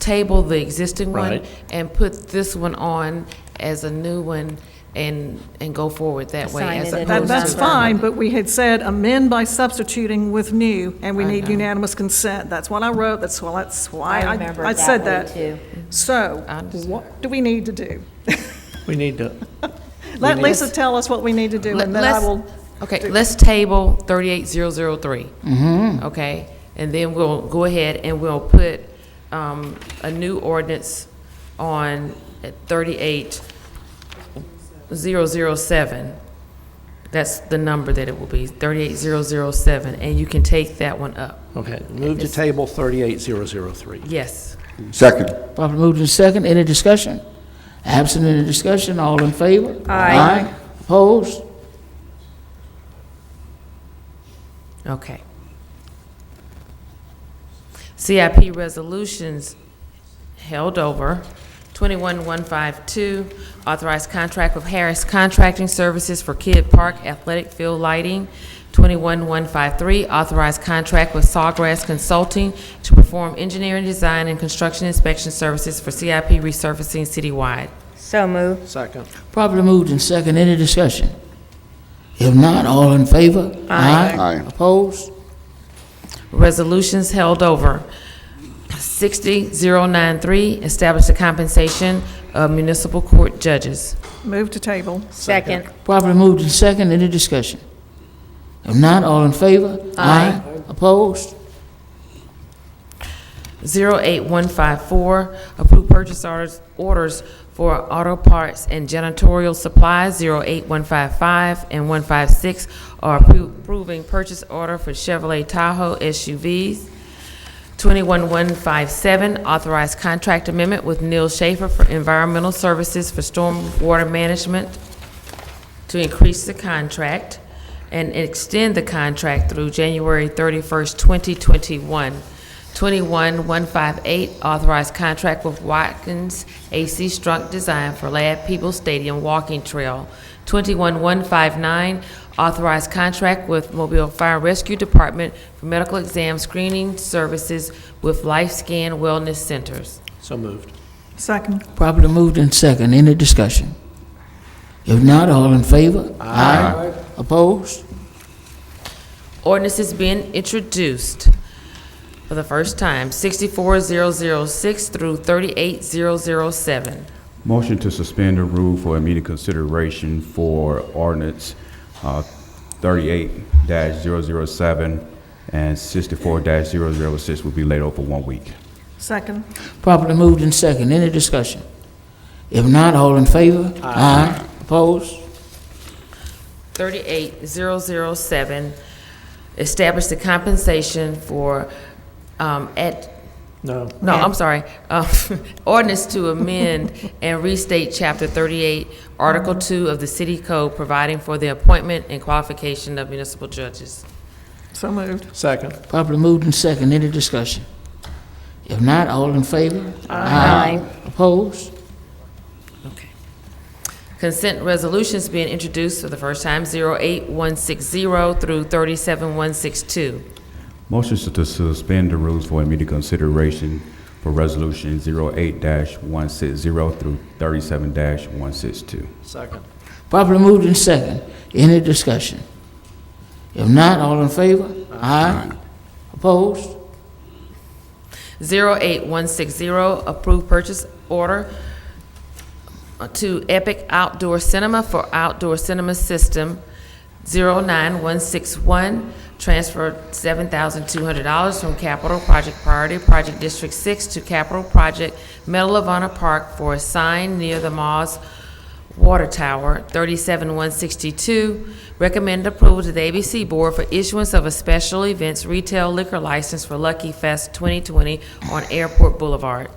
S3: table the existing one
S14: Right.
S3: and put this one on as a new one and go forward that way.
S15: Assign
S3: as
S15: it in
S3: opposed
S11: That's
S3: to-
S11: fine, but we had said amend by substituting with new, and we need unanimous consent. That's what I wrote, that's why
S15: I remember
S11: I
S15: it
S11: said
S15: that
S11: that.
S15: way, too.
S11: So,
S3: I understand.
S11: what do we need to do?
S14: We need to,
S11: Let
S14: need-
S11: Lisa tell us what we need to do, and then I
S3: Let's-
S11: will,
S3: Okay, let's table 38003. Okay, and then we'll go ahead and we'll put a new ordinance on at 38007. That's the number that it will be, 38007, and you can take that one up.
S14: okay, move to table 38003.
S3: Yes.
S2: Second.
S1: Properly moved in second. Any discussion? Absent any discussion, all in favor?
S15: Aye.
S1: Opposed?
S3: Okay. CIP resolutions held over. 21152, authorized contract with Harris Contracting Services for Kidd Park Athletic Field Lighting. 21153, authorized contract with Sawgrass Consulting to perform engineering, design, and construction inspection services for CIP resurfacing citywide.
S15: So moved.
S14: Second.
S1: Properly moved in second. Any discussion? If not, all in favor?
S2: Aye.
S1: Opposed?
S3: Resolutions held over. 60093, establish the compensation of municipal court judges.
S11: move to table.
S15: Second.
S1: Properly moved in second. Any discussion? If not, all in favor?
S15: Aye.
S1: Opposed?
S3: 08154, approve purchase orders for auto parts and janitorial supplies. 08155 and 156 are approving purchase order for Chevrolet Tahoe SUVs. 21157, authorized contract amendment with Neil Schaefer for environmental services for stormwater management to increase the contract and extend the contract through January 31st, 2021. 21158, authorized contract with Watkins AC Strunk Design for Lad People Stadium Walking Trail. 21159, authorized contract with Mobile Fire Rescue Department for medical exam screening services with LifeScan Wellness Centers.
S14: So moved.
S11: Second.
S1: Properly moved in second. Any discussion? If not, all in favor? Aye. Opposed?
S3: Ordinance is being introduced for the first time, 64006 through 38007.
S4: Motion to suspend the rule for immediate consideration for ordinance 38-007 and 64-006 will be laid over 1 week.
S11: Second.
S1: Properly moved in second. Any discussion? If not, all in favor? Aye. Opposed?
S3: 38007, establish the compensation for, I'm sorry, ordinance to amend and restate Chapter 38, Article 2 of the City Code, providing for the appointment and qualification of municipal judges.
S11: So moved.
S14: Second.
S1: Properly moved in second. Any discussion? If not, all in favor?
S15: Aye.
S1: Opposed?
S3: Okay. Consent resolutions being introduced for the first time, 08160 through 37162.
S4: Motion to suspend the rules for immediate consideration for resolution 08-160 through 37-162.
S14: Second.
S1: Properly moved in second. Any discussion? If not, all in favor? Aye. Opposed?
S3: 08160, approved purchase order to Epic Outdoor Cinema for Outdoor Cinema System 09161, transfer $7,200 from Capital Project Priority Project District 6 to Capital Project Medal of Honor Park for a sign near the Moss Water Tower, 37162. Recommend approval to the ABC Board for issuance of a special events retail liquor license for Lucky Fest 2020 on Airport Boulevard.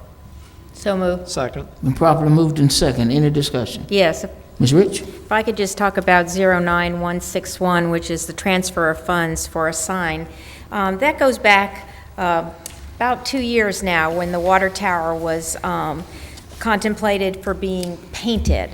S15: So moved.
S14: Second.
S1: Been properly moved in second. Any discussion?
S15: Yes,
S1: Ms. Rich?
S15: if I could just talk about 09161, which is the transfer of funds for a sign. That goes back about 2 years now, when the water tower was contemplated for being painted.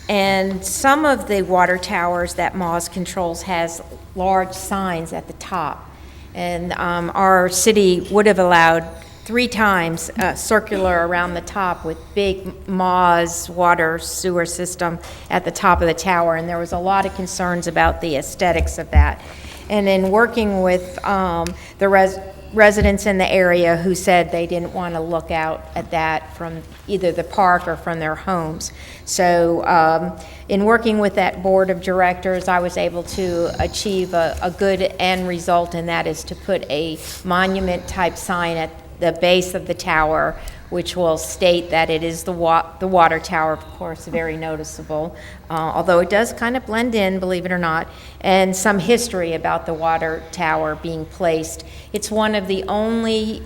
S15: And some of the water towers that Moz controls has large signs at the top. And our city would have allowed 3 times circular around the top with big Moz water sewer system at the top of the tower. And there was a lot of concerns about the aesthetics of that. And in working with the residents in the area who said they didn't want to look out at that from either the park or from their homes. So in working with that board of directors, I was able to achieve a good end result, and that is to put a monument-type sign at the base of the tower, which will state that it is the water tower, of course, very noticeable, although it does kind of blend in, believe it or not, and some history about the water tower being placed. It's one of the only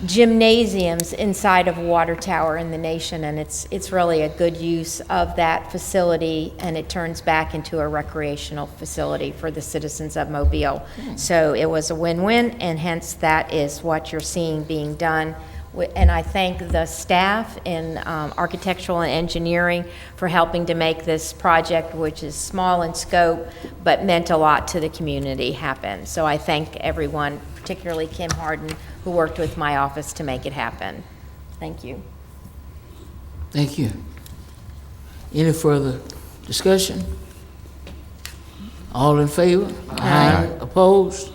S15: gymnasiums inside of a water tower in the nation, and it's really a good use of that facility, and it turns back into a recreational facility for the citizens of Mobile. So it was a win-win, and hence that is what you're seeing being done. And I thank the staff in architectural and engineering for helping to make this project, which is small in scope, but meant a lot to the community, happen. So I thank everyone, particularly Kim Harden, who worked with my office to make it happen. Thank you.
S1: Thank you. Any further discussion? All in favor? Aye. Opposed?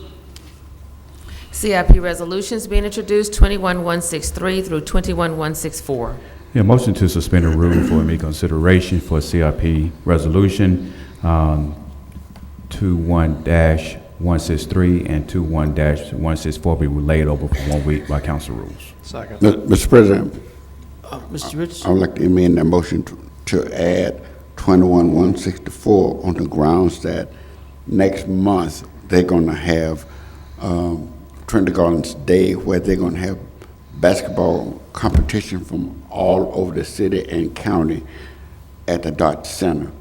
S3: CIP resolutions being introduced, 21163 through 21164.
S4: Yeah, motion to suspend the rule for immediate consideration for CIP resolution 21-163 and 21-164 be laid over for 1 week by council rules.
S14: Second.
S2: Mr. President,
S1: Mr. Richardson?
S2: I would like to amend that motion to add 21-164 on the grounds that next month they're going to have Trinity Gardens Day, where they're going to have basketball competition from all over the city and county at the Dot Center.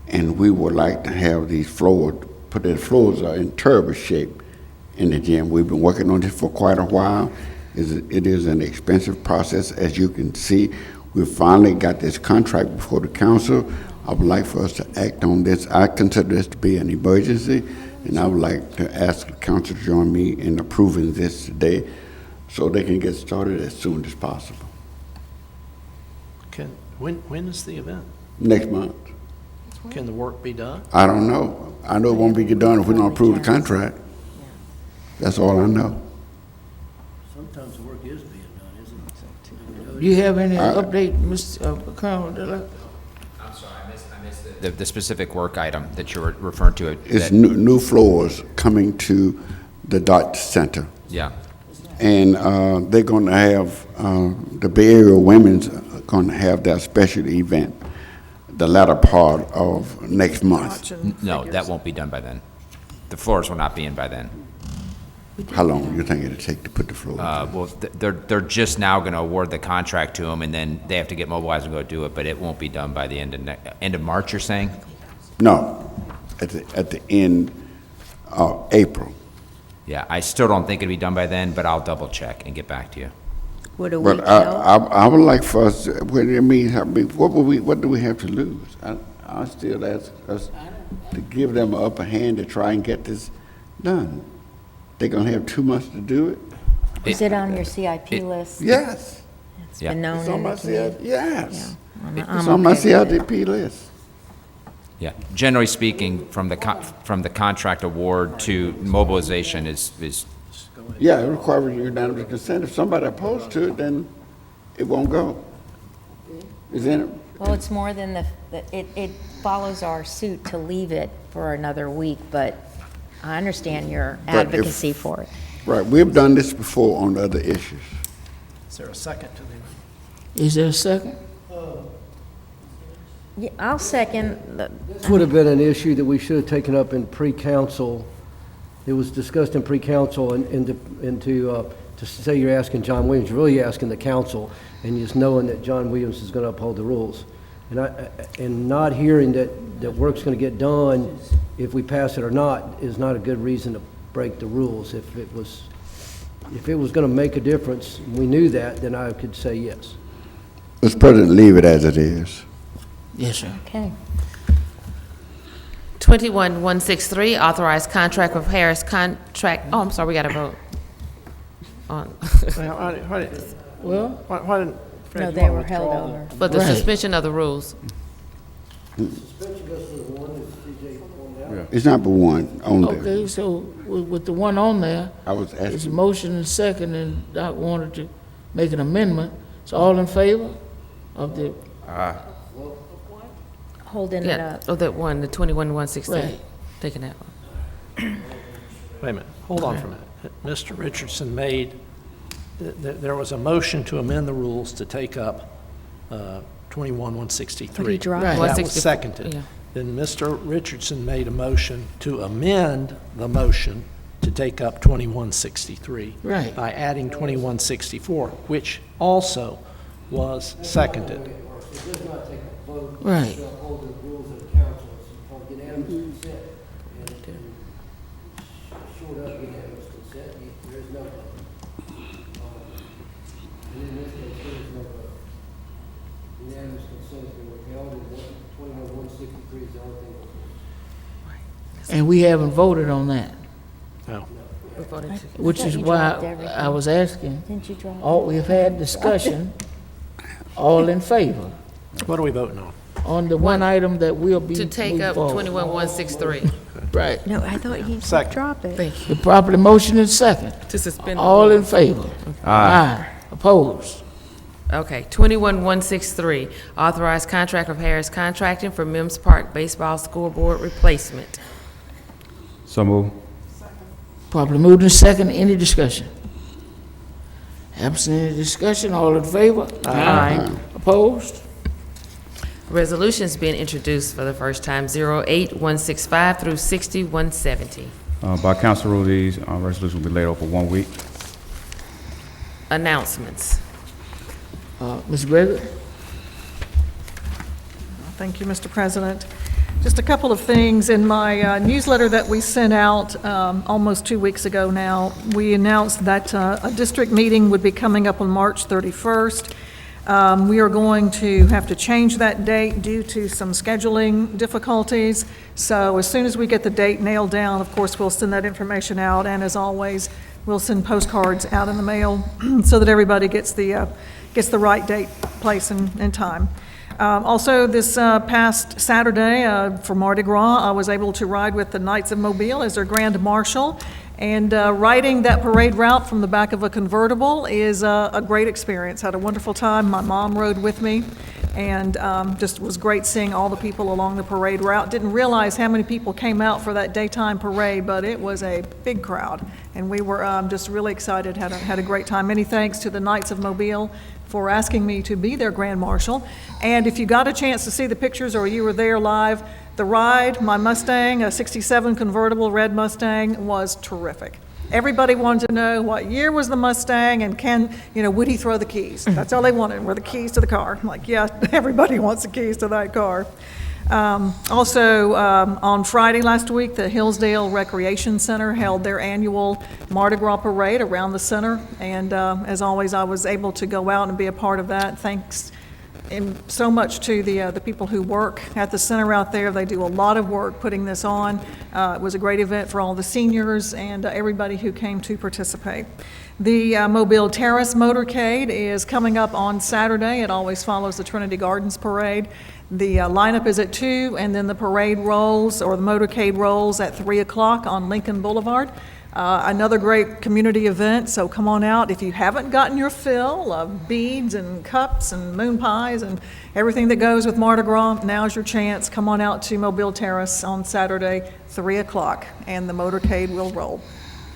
S2: And we would like to have these floors, put the floors are in turbo shape in the gym. We've been working on this for quite a while. It is an expensive process. As you can see, we finally got this contract before the council. I would like for us to act on this. I consider this to be an emergency, and I would like to ask the council to join me in approving this today so they can get started as soon as possible.
S14: When is the event?
S2: Next month.
S14: Can the work be done?
S2: I don't know. I know it won't be done if we don't approve the contract. That's all I know.
S12: Sometimes the work is being done, isn't it?
S1: Do you have any update, Mr. Colonel Della?
S16: I'm sorry, I missed the specific work item that you're referring to.
S2: It's new floors coming to the Dot Center.
S16: Yeah.
S2: And they're going to have, the Bay Area Women's going to have their special event the latter part of next month.
S16: No, that won't be done by then. The floors will not be in by then.
S2: How long do you think it'll take to put the floors in?
S16: Well, they're just now going to award the contract to them, and then they have to get mobilized and go do it, but it won't be done by the end of March, you're saying?
S2: No, at the end of April.
S16: Yeah, I still don't think it'll be done by then, but I'll double check and get back to you.
S15: Would a week
S2: But
S15: help?
S2: I would like for us, what do we have to lose? I still ask us to give them an upper hand to try and get this done. They're gonna have 2 months to do it?
S15: Is it on your CIP list?
S2: Yes.
S15: It's been known
S2: It's
S15: in
S2: on my
S15: the community.
S2: yes.
S15: Yeah,
S2: It's on my CIP list.
S16: Yeah, generally speaking, from the contract award to mobilization is
S2: Yeah, it requires unanimous consent. If somebody opposed to it, then it won't go. Is
S15: Well, it's more than it follows our suit to leave it for another week, but I understand your
S2: But if-
S15: advocacy for it.
S2: Right, we've done this before on other issues.
S14: Is there a second to the?
S1: Is there a second?
S15: Yeah, I'll second.
S17: This would have been an issue that we should have taken up in pre-council. It was discussed in pre-council, and to say you're asking John Williams, you're really asking the council, and just knowing that John Williams is going to uphold the rules. And not hearing that work's going to get done if we pass it or not is not a good reason to break the rules. If it was going to make a difference, we knew that, then I could say yes.
S2: Mr. President, leave it as it is.
S1: Yes, sir.
S15: Okay.
S3: 21163, authorized contract with Harris Contract, oh, I'm sorry, we got to vote on.
S1: Well,
S14: Why didn't? Fred,
S15: No,
S14: you
S15: they
S14: wanna
S15: were held
S14: withdraw
S15: over.
S3: But the
S1: Right.
S3: suspension of the rules.
S17: Suspension goes to the one that CJ pointed out.
S2: It's number one on there.
S1: okay, so with the one on there,
S2: I was
S1: it's a
S2: asking,
S1: motion and second, and Doc wanted to make an amendment. So all in favor of the,
S15: Holding it
S3: Yeah,
S15: up.
S3: oh, that one, the 21163,
S1: Right.
S3: taking that one.
S14: Wait a minute, hold on for a minute. Mr. Richardson made, there was a motion to amend the rules to take up 21163.
S15: But he dropped
S1: Right.
S15: it.
S14: That
S3: 160
S14: was seconded.
S3: yeah.
S14: Then Mr. Richardson made a motion to amend the motion to take up 2163.
S1: Right.
S14: By adding 2164, which also was seconded.
S17: It does not take a vote.
S1: Right.
S17: To uphold the rules of the council. It's upon unanimous consent. And short of unanimous consent, there is no vote. And in this case, there is no vote. Unanimous consent has been withheld, and 21163 is the only thing that's
S1: and we haven't voted on that,
S14: No.
S3: We voted to-
S1: which
S15: thought
S1: is
S15: you
S1: why
S15: dropped everything.
S1: I was asking.
S15: Didn't you drop?
S1: All, we've had discussion, all in favor,
S14: What are we voting on?
S1: on the one item that will be
S3: To take
S1: moved
S3: up
S1: forward.
S3: 21163,
S1: Right.
S15: No, I thought he
S14: Second.
S15: dropped it.
S3: thank you,
S1: The properly motion is second.
S3: to suspend. the
S1: All
S3: rules.
S1: in favor? Aye. Opposed?
S3: Okay, 21163, authorized contract with Harris Contracting for Mims Park Baseball Scoreboard replacement.
S4: So move.
S1: Properly moved in second, any discussion? Absent any discussion, all in favor? Aye. Opposed?
S3: Resolution is being introduced for the first time, 08165 through 6170.
S4: By council rule, these resolutions will be laid over 1 week.
S3: Announcements.
S1: Ms. Gregory?
S11: Thank you, Mr. President. Just a couple of things. In my newsletter that we sent out almost 2 weeks ago now, we announced that a district meeting would be coming up on March 31st. We are going to have to change that date due to some scheduling difficulties. So as soon as we get the date nailed down, of course, we'll send that information out. And as always, we'll send postcards out in the mail so that everybody gets the right date, place, and time. Also, this past Saturday for Mardi Gras, I was able to ride with the Knights of Mobile as their Grand Marshal. And riding that parade route from the back of a convertible is a great experience. Had a wonderful time. My mom rode with me, and just was great seeing all the people along the parade route. Didn't realize how many people came out for that daytime parade, but it was a big crowd. And we were just really excited, had a great time. Many thanks to the Knights of Mobile for asking me to be their Grand Marshal. And if you got a chance to see the pictures or you were there live, the ride, my Mustang, a 67 convertible red Mustang, was terrific. Everybody wanted to know what year was the Mustang and would he throw the keys? That's all they wanted, were the keys to the car. I'm like, yeah, everybody wants the keys to that car. Also, on Friday last week, the Hillsdale Recreation Center held their annual Mardi Gras parade around the center. And as always, I was able to go out and be a part of that. Thanks so much to the people who work at the center out there. They do a lot of work putting this on. It was a great event for all the seniors and everybody who came to participate. The Mobile Terrace Motorcade is coming up on Saturday. It always follows the Trinity Gardens Parade. The lineup is at 2, and then the parade rolls, or the motorcade rolls, at 3 o'clock on Lincoln Boulevard. Another great community event, so come on out. If you haven't gotten your fill of beads and cups and moon pies and everything that goes with Mardi Gras, now's your chance. Come on out to Mobile Terrace on Saturday, 3 o'clock, and the motorcade will roll.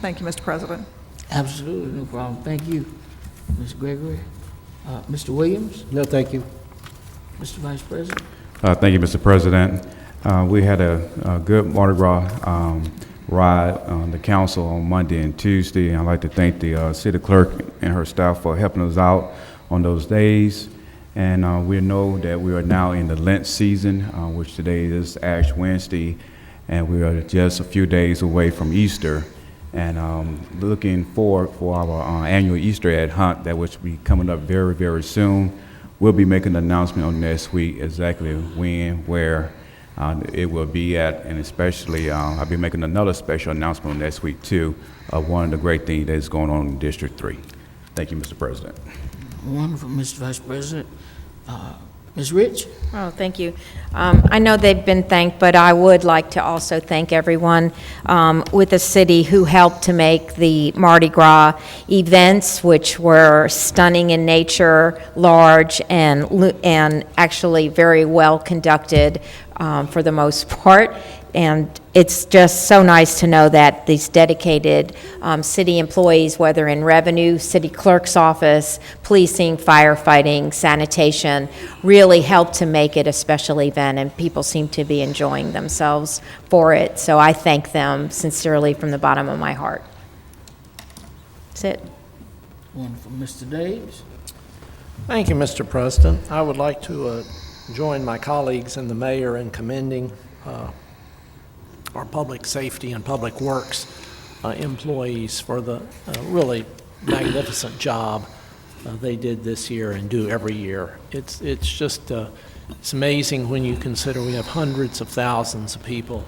S11: Thank you, Mr. President.
S1: Absolutely, no problem. Thank you, Ms. Gregory. Mr. Williams?
S17: No, thank you.
S1: Mr. Vice President?
S4: Thank you, Mr. President. We had a good Mardi Gras ride on the council on Monday and Tuesday. And I'd like to thank the city clerk and her staff for helping us out on those days. And we know that we are now in the Lent season, which today is Ash Wednesday, and we are just a few days away from Easter. And looking forward for our annual Easter egg hunt that will be coming up very, very soon. We'll be making an announcement on next week exactly when, where it will be at, and especially I'll be making another special announcement next week too of one of the great things that is going on in District 3. Thank you, Mr. President.
S1: Wonderful, Mr. Vice President. Ms. Rich?
S15: Oh, thank you. I know they've been thanked, but I would like to also thank everyone with the city who helped to make the Mardi Gras events, which were stunning in nature, large, and actually very well conducted for the most part. And it's just so nice to know that these dedicated city employees, whether in revenue, city clerk's office, policing, firefighting, sanitation, really helped to make it a special event, and people seem to be enjoying themselves for it. So I thank them sincerely from the bottom of my heart. That's it.
S1: Wonderful. Mr. Davis?
S14: Thank you, Mr. President. I would like to join my colleagues and the mayor in commending our public safety and public works employees for the really magnificent job they did this year and do every year. It's just it's amazing when you consider we have hundreds of thousands of people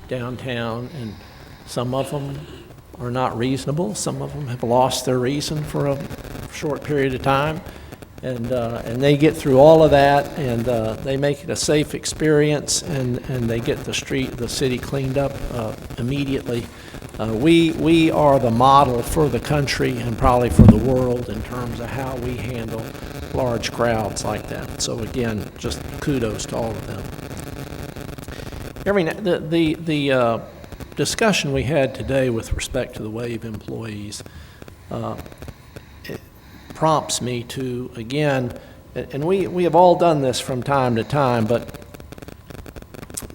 S14: downtown, and some of them are not reasonable. Some of them have lost their reason for a short period of time. And they get through all of that, and they make it a safe experience, and they get the city cleaned up immediately. We are the model for the country and probably for the world in terms of how we handle large crowds like that. So again, just kudos to all of them. The discussion we had today with respect to the WAVE employees prompts me to, again, and we have all done this from time to time, but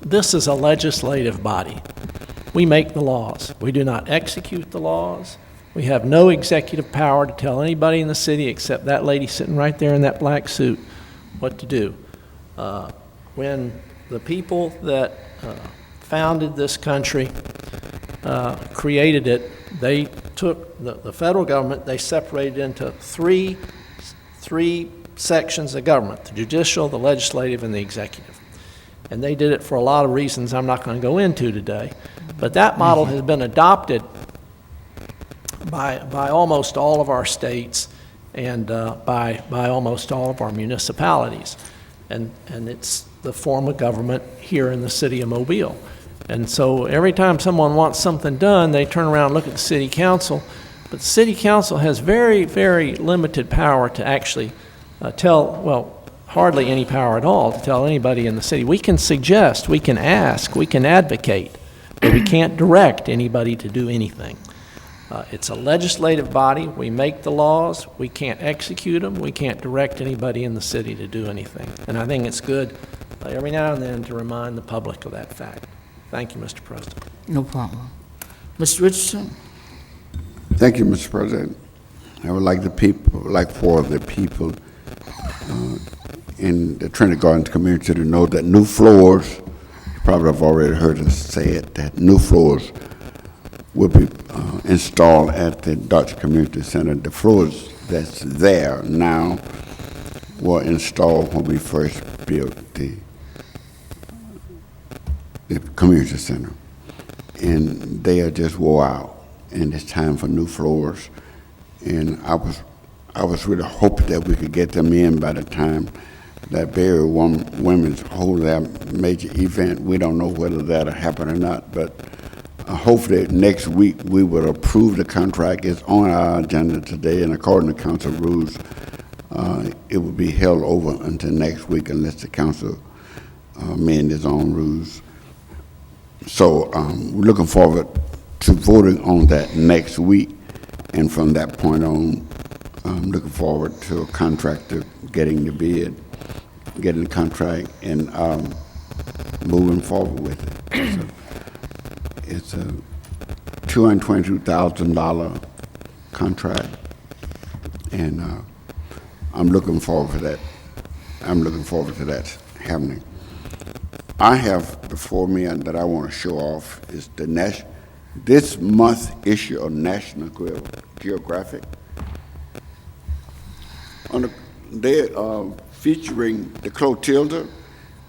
S14: this is a legislative body. We make the laws. We do not execute the laws. We have no executive power to tell anybody in the city except that lady sitting right there in that black suit what to do. When the people that founded this country created it, they took the federal government, they separated into three sections of government: the judicial, the legislative, and the executive. And they did it for a lot of reasons I'm not going to go into today. But that model has been adopted by almost all of our states and by almost all of our municipalities. And it's the form of government here in the city of Mobile. And so every time someone wants something done, they turn around and look at the city council. But the city council has very, very limited power to actually hardly any power at all to tell anybody in the city. We can suggest, we can ask, we can advocate, but we can't direct anybody to do anything. It's a legislative body. We make the laws. We can't execute them. We can't direct anybody in the city to do anything. And I think it's good every now and then to remind the public of that fact. Thank you, Mr. President.
S1: No problem. Mr. Richardson?
S2: Thank you, Mr. President. I would like for the people in the Trinity Gardens community to know that new floors, you probably have already heard us say it, that new floors will be installed at the Dutch Community Center. The floors that's there now were installed when we first built the community center, and they are just wore out, and it's time for new floors. And I was really hoping that we could get them in by the time that Berry Women's hold their major event. We don't know whether that'll happen or not, but hopefully next week we will approve the contract. It's on our agenda today, and according to council rules, it will be held over until next week unless the council amend its own rules. So we're looking forward to voting on that next week, and from that point on, I'm looking forward to a contractor getting the bid, getting the contract, and moving forward with it. It's a $222,000 contract, and I'm looking forward to that. I'm looking forward to that happening. I have before me that I want to show off is this month's issue of National Geographic. They are featuring the Clotilda.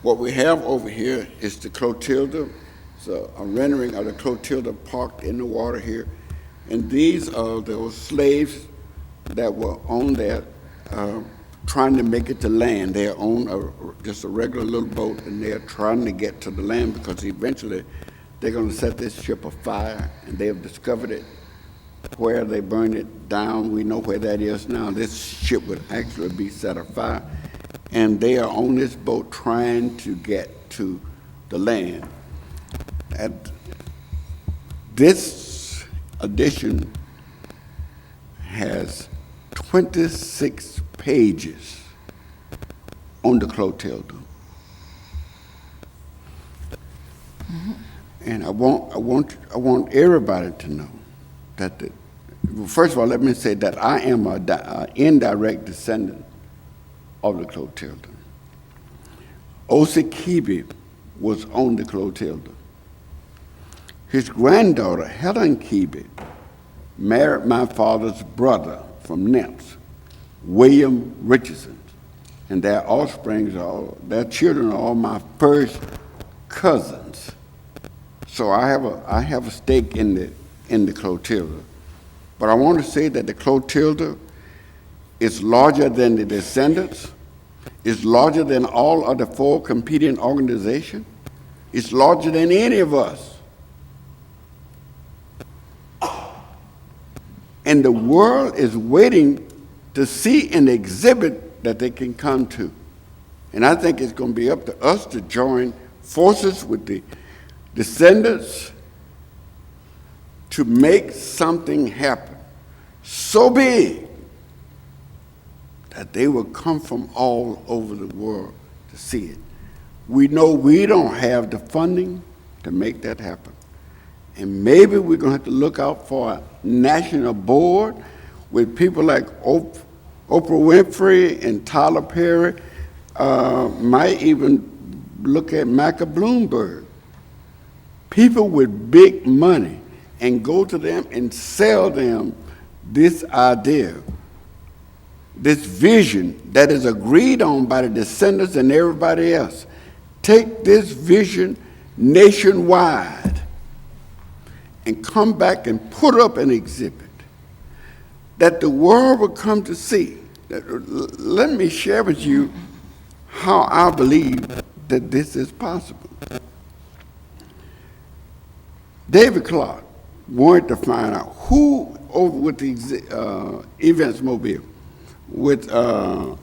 S2: What we have over here is the Clotilda. It's a rendering of the Clotilda parked in the water here. And these are those slaves that were on there trying to make it to land. They are on just a regular little boat, and they're trying to get to the land because eventually they're going to set this ship afire, and they have discovered it. Where they burned it down, we know where that is now. This ship would actually be set afire, and they are on this boat trying to get to the land. This edition has 26 pages on the Clotilda. And I want everybody to know that first of all, let me say that I am an indirect descendant of the Clotilda. Osakibi was on the Clotilda. His granddaughter, Helen Keeby, married my father's brother from Nymphs, William Richardson, and their their children are all my first cousins. So I have a stake in the Clotilda. But I want to say that the Clotilda is larger than the Descendants, is larger than all of the 4 competing organizations, it's larger than any of us. And the world is waiting to see an exhibit that they can come to. And I think it's going to be up to us to join forces with the Descendants to make something happen so big that they will come from all over the world to see it. We know we don't have the funding to make that happen. And maybe we're going to have to look out for a national board with people like Oprah Winfrey and Tyler Perry, might even look at Michael Bloomberg. People with big money, and go to them and sell them this idea, this vision that is agreed on by the Descendants and everybody else. Take this vision nationwide and come back and put up an exhibit that the world will come to see. Let me share with you how I believe that this is possible. David Clark wanted to find out who over with the Events Mobile, with but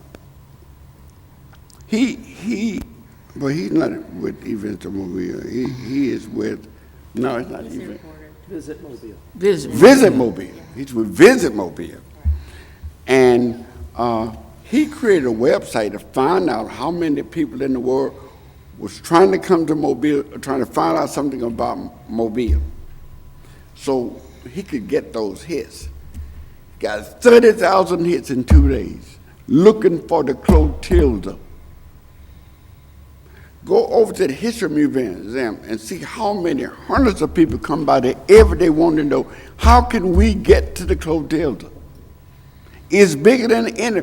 S2: he's not with Events Mobile. He is with, no, it's not Event.
S14: Visit Mobile.
S2: Visit Mobile. He's with Visit Mobile. And he created a website to find out how many people in the world was trying to come to Mobile, trying to find out something about Mobile. So he could get those hits. Got 30,000 hits in 2 days, looking for the Clotilda. Go over to the History Museum and see how many hundreds of people come by there every day wanting to know, how can we get to the Clotilda? It's bigger than any.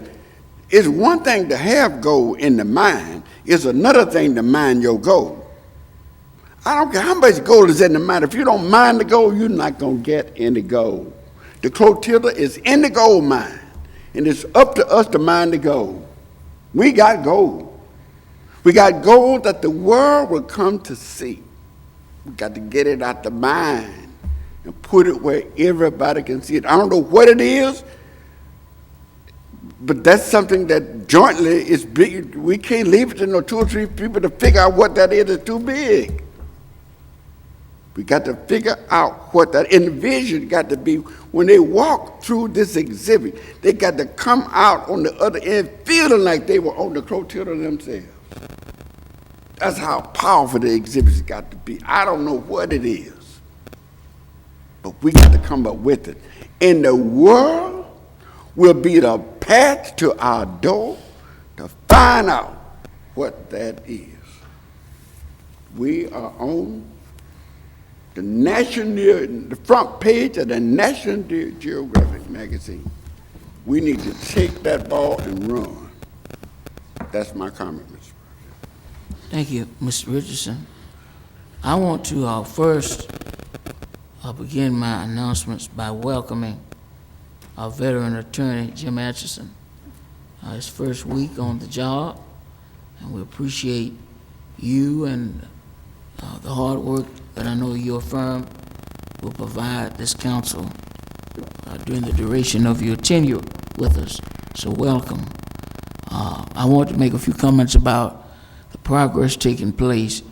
S2: It's one thing to have gold in the mine. It's another thing to mine your gold. I don't care how much gold is in the mine. If you don't mine the gold, you're not going to get any gold. The Clotilda is in the gold mine, and it's up to us to mine the gold. We got gold. We got gold that the world will come to see. We got to get it out the mind and put it where everybody can see it. I don't know what it is, but that's something that jointly is big. We can't leave it to no 2 or 3 people to figure out what that is. It's too big. We got to figure out what that vision got to be. When they walk through this exhibit, they got to come out on the other end feeling like they were on the clotilla themselves. That's how powerful the exhibits got to be. I don't know what it is, but we got to come up with it. And the world will be the path to our door to find out what that is. We are on the front page of the National Geographic magazine. We need to take that ball and run. That's my comment, Mr.
S1: Thank you, Mr. Richardson. I want to first begin my announcements by welcoming our veteran attorney, Jim Atchison, his first week on the job, and we appreciate you and the hard work that I know your firm will provide this council during the duration of your tenure with us. So welcome. I want to make a few comments about the progress taking place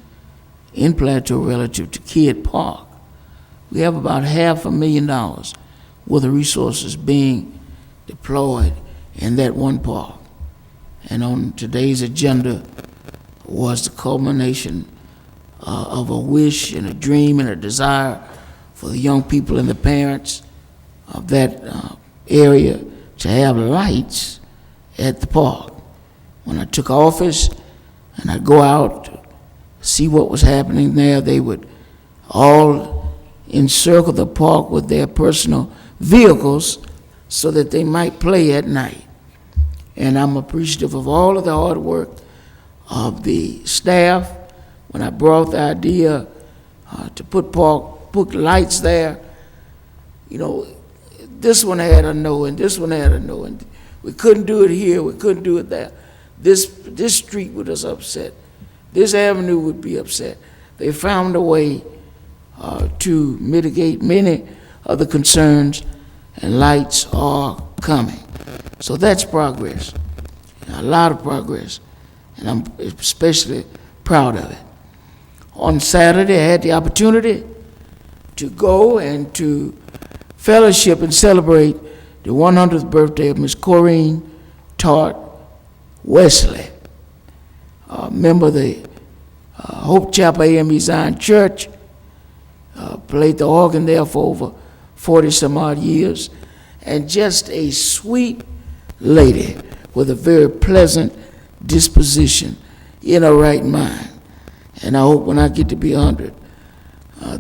S1: in Plateau relative to Kidd Park. We have about $500,000 worth of resources being deployed in that one park. And on today's agenda was the culmination of a wish and a dream and a desire for the young people and the parents of that area to have lights at the park. When I took office and I'd go out to see what was happening there, they would all encircle the park with their personal vehicles so that they might play at night. And I'm appreciative of all of the hard work of the staff. When I brought the idea to put lights there, you know, this one had a no and this one had a no, and we couldn't do it here, we couldn't do it there. This street would us upset. This avenue would be upset. They found a way to mitigate many of the concerns, and lights are coming. So that's progress, a lot of progress, and I'm especially proud of it. On Saturday, I had the opportunity to go and to fellowship and celebrate the 100th birthday of Miss Corrine Tart Wesley, a member of the Hope Chapel AME Zion Church, played the organ there for over 40-some-odd years, and just a sweet lady with a very pleasant disposition in her right mind. And I hope when I get to be 100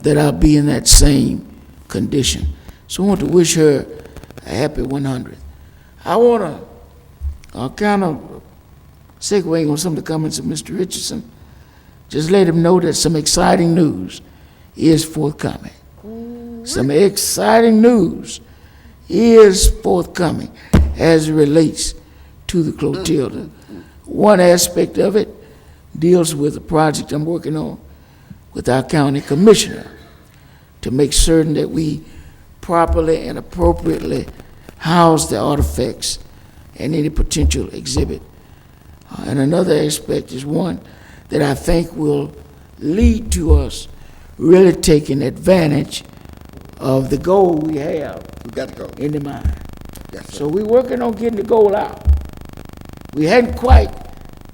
S1: that I'll be in that same condition. So I want to wish her a happy 100th. I want to kind of segue on some of the comments of Mr. Richardson. Just let him know that some exciting news is forthcoming. Some exciting news is forthcoming as it relates to the Clotilda. One aspect of it deals with a project I'm working on with our county commissioner to make certain that we properly and appropriately house the artifacts and any potential exhibit. And another aspect is one that I think will lead to us really taking advantage of the gold we have in the mine.
S2: Yes,
S1: so we're working on getting the gold out. We hadn't quite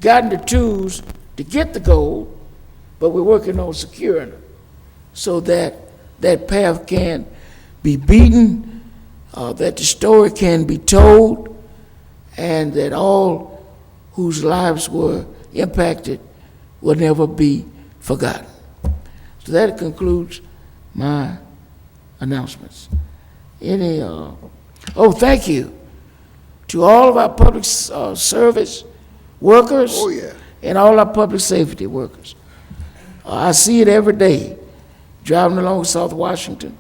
S1: gotten the tools to get the gold, but we're working on securing it so that that path can be beaten, that the story can be told, and that all whose lives were impacted will never be forgotten. So that concludes my announcements. Thank you to all of our public service workers and all our public safety workers. I see it every day, driving along South Washington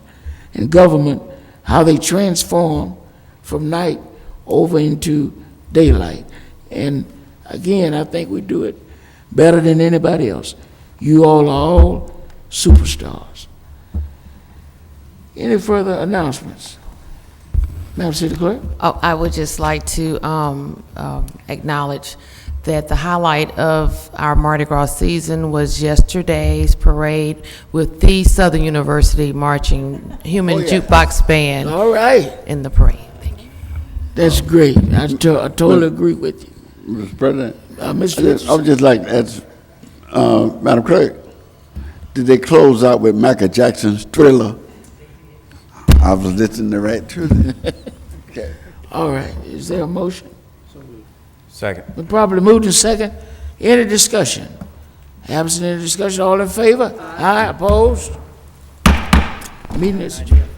S1: and government, how they transform from night over into daylight. And again, I think we do it better than anybody else. You all are all superstars. Any further announcements? Madam City Clerk?
S3: Oh, I would just like to acknowledge that the highlight of our Mardi Gras season was yesterday's parade with the Southern University Marching Human Jukebox Band.
S1: All right.
S3: In the parade. Thank you.
S1: That's great. I totally agree with you.
S2: Mr. President,
S1: Mr.
S2: I would just like to ask, Madam Clerk, did they close out with Michael Jackson's Thriller? I was listening to right through there. Okay.
S1: All right. Is there a motion?
S4: Second.
S1: Been properly moved and second. Any discussion? Absent any discussion, all in favor? Aye, opposed? Meeting is adjourned.